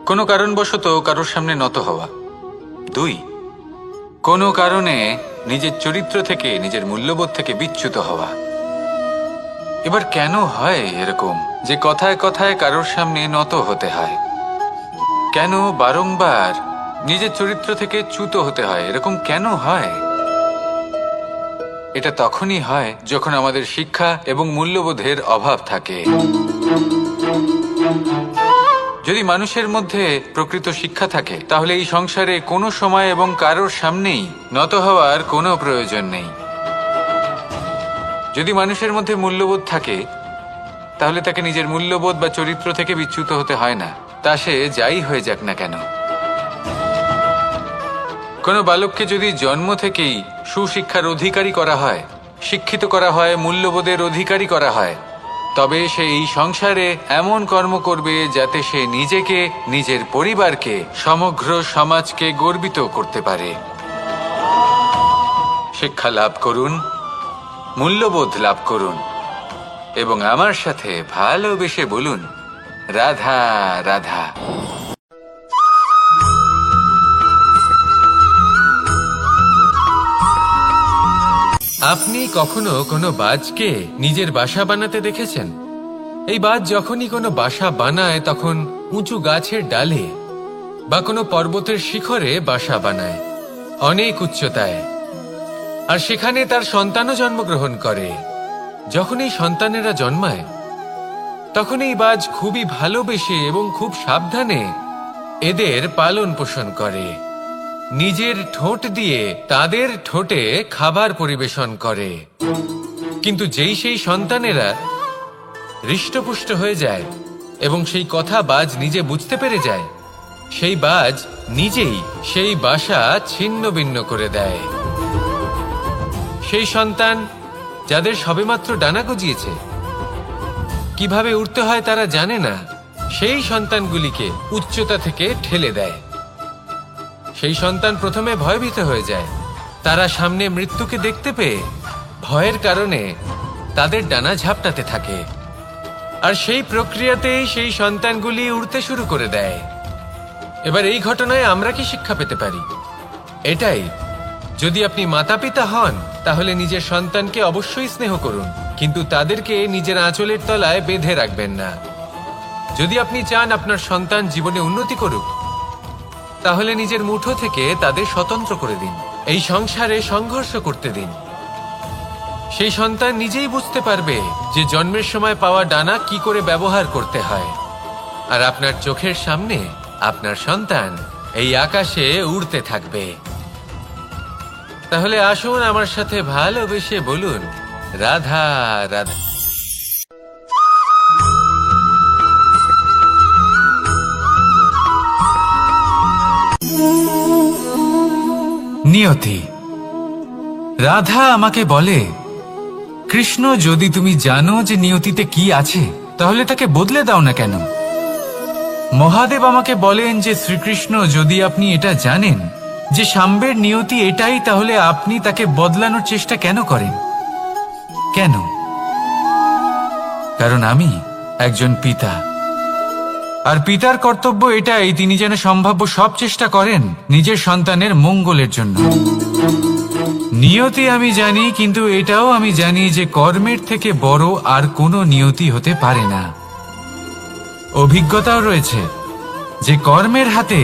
কোনো কারণবশত কারোর সামনে নত হওয়া। দুই, কোনো কারণে নিজের চরিত্র থেকে, নিজের মূল্যবোধ থেকে বিচ্যুত হওয়া। এবার কেন হয় এরকম যে কথায় কথায় কারোর সামনে নত হতে হয়? কেন বারংবার নিজের চরিত্র থেকে চ্যুত হতে হয়? এরকম কেন হয়? এটা তখনই হয় যখন আমাদের শিক্ষা এবং মূল্যবোধের অভাব থাকে। যদি মানুষের মধ্যে প্রকৃত শিক্ষা থাকে তাহলে এই সংসারে কোনো সময় এবং কারোর সামনেই নত হওয়ার কোনো প্রয়োজন নেই। যদি মানুষের মধ্যে মূল্যবোধ থাকে তাহলে তাকে নিজের মূল্যবোধ বা চরিত্র থেকে বিচ্যুত হতে হয় না, তা সে যাই হয়ে যাক না কেন। কোনো বালককে যদি জন্ম থেকেই সুশিক্ষার অধিকারী করা হয়, শিক্ষিত করা হয়, মূল্যবোধের অধিকারী করা হয়, তবে সে এই সংসারে এমন কর্ম করবে যাতে সে নিজেকে, নিজের পরিবারকে, সমগ্র সমাজকে গর্বিত করতে পারে। শিক্ষা লাভ করুন, মূল্যবোধ লাভ করুন এবং আমার সাথে ভালোবেসে বলুন, রাধা রাধা। আপনি কখনো কোনো বাজকে নিজের বাসা বানাতে দেখেছেন? এই বাজ যখনই কোনো বাসা বানায় তখন উঁচু গাছের ডালে বা কোনো পর্বতের শিখরে বাসা বানায়, অনেক উচ্চতায়, আর সেখানে তার সন্তানও জন্মগ্রহণ করে। যখন এই সন্তানেরা জন্মায় তখন এই বাজ খুবই ভালোবেসে এবং খুব সাবধানে এদের পালন পোষণ করে, নিজের ঠোঁট দিয়ে তাদের ঠোঁটে খাবার পরিবেশন করে। কিন্তু যেই সেই সন্তানেরা হৃষ্টপুষ্ট হয়ে যায় এবং সেই কথা বাজ নিজে বুঝতে পেরে যায়, সেই বাজ নিজেই সেই বাসা ছিন্ন ভিন্ন করে দেয়। সেই সন্তান যাদের সবেমাত্র ডানা গজিয়েছে, কিভাবে উড়তে হয় তারা জানে না, সেই সন্তানগুলিকে উচ্চতা থেকে ঠেলে দেয়। সেই সন্তান প্রথমে ভয়ভীত হয়ে যায়। তারা সামনে মৃত্যুকে দেখতে পেয়ে ভয়ের কারণে তাদের ডানা ঝাপটাতে থাকে, আর সেই প্রক্রিয়াতেই সেই সন্তানগুলি উড়তে শুরু করে দেয়। এবার এই ঘটনায় আমরা কি শিক্ষা পেতে পারি? এটাই, যদি আপনি মাতা পিতা হন তাহলে নিজের সন্তানকে অবশ্যই স্নেহ করুন, কিন্তু তাদেরকে নিজের আঁচলের তলায় বেঁধে রাখবেন না। যদি আপনি চান আপনার সন্তান জীবনে উন্নতি করুক, তাহলে নিজের মুঠো থেকে তাদের স্বতন্ত্র করে দিন, এই সংসারে সংঘর্ষ করতে দিন। সেই সন্তান নিজেই বুঝতে পারবে যে জন্মের সময় পাওয়া ডানা কি করে ব্যবহার করতে হয়, আর আপনার চোখের সামনে আপনার সন্তান এই আকাশে উড়তে থাকবে। তাহলে আসুন আমার সাথে ভালোবেসে বলুন, রাধা রাধা। নিয়তি। রাধা আমাকে বলে, কৃষ্ণ, যদি তুমি জানো যে নিয়তিতে কি আছে তাহলে তাকে বদলে দাও না কেন? মহাদেব আমাকে বলেন যে শ্রীকৃষ্ণ, যদি আপনি এটা জানেন যে সাম্বের নিয়তি এটাই, তাহলে আপনি তাকে বদলানোর চেষ্টা কেন করেন? কেন? কারণ আমি একজন পিতা, আর পিতার কর্তব্য এটাই, তিনি যেন সম্ভাব্য সব চেষ্টা করেন নিজের সন্তানের মঙ্গলের জন্য। নিয়তি আমি জানি, কিন্তু এটাও আমি জানি যে কর্মের থেকে বড় আর কোনো নিয়তি হতে পারে না। অভিজ্ঞতাও রয়েছে যে কর্মের হাতে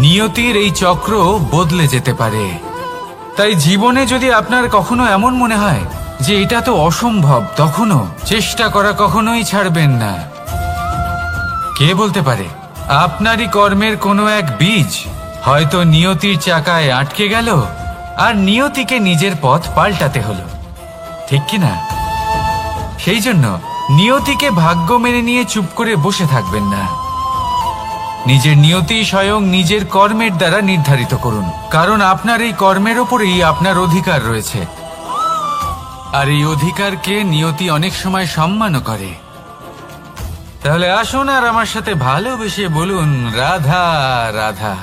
নিয়তির এই চক্র বদলে যেতে পারে। তাই জীবনে যদি আপনার কখনো এমন মনে হয় যে এটা তো অসম্ভব, তখনও চেষ্টা করা কখনোই ছাড়বেন না। কে বলতে পারে আপনারই কর্মের কোনো এক বীজ হয়তো নিয়তির চাকায় আটকে গেল আর নিয়তিকে নিজের পথ পাল্টাতে হলো, ঠিক কি না? সেই জন্য নিয়তিকে ভাগ্য মেনে নিয়ে চুপ করে বসে থাকবেন না। নিজের নিয়তি স্বয়ং নিজের কর্মের দ্বারা নির্ধারিত করুন, কারণ আপনার এই কর্মের ওপরেই আপনার অধিকার রয়েছে। আর এই অধিকারকে নিয়তি অনেক সময় সম্মানও করে। তাহলে আসুন আর আমার সাথে ভালোবেসে বলুন রাধা রাধা।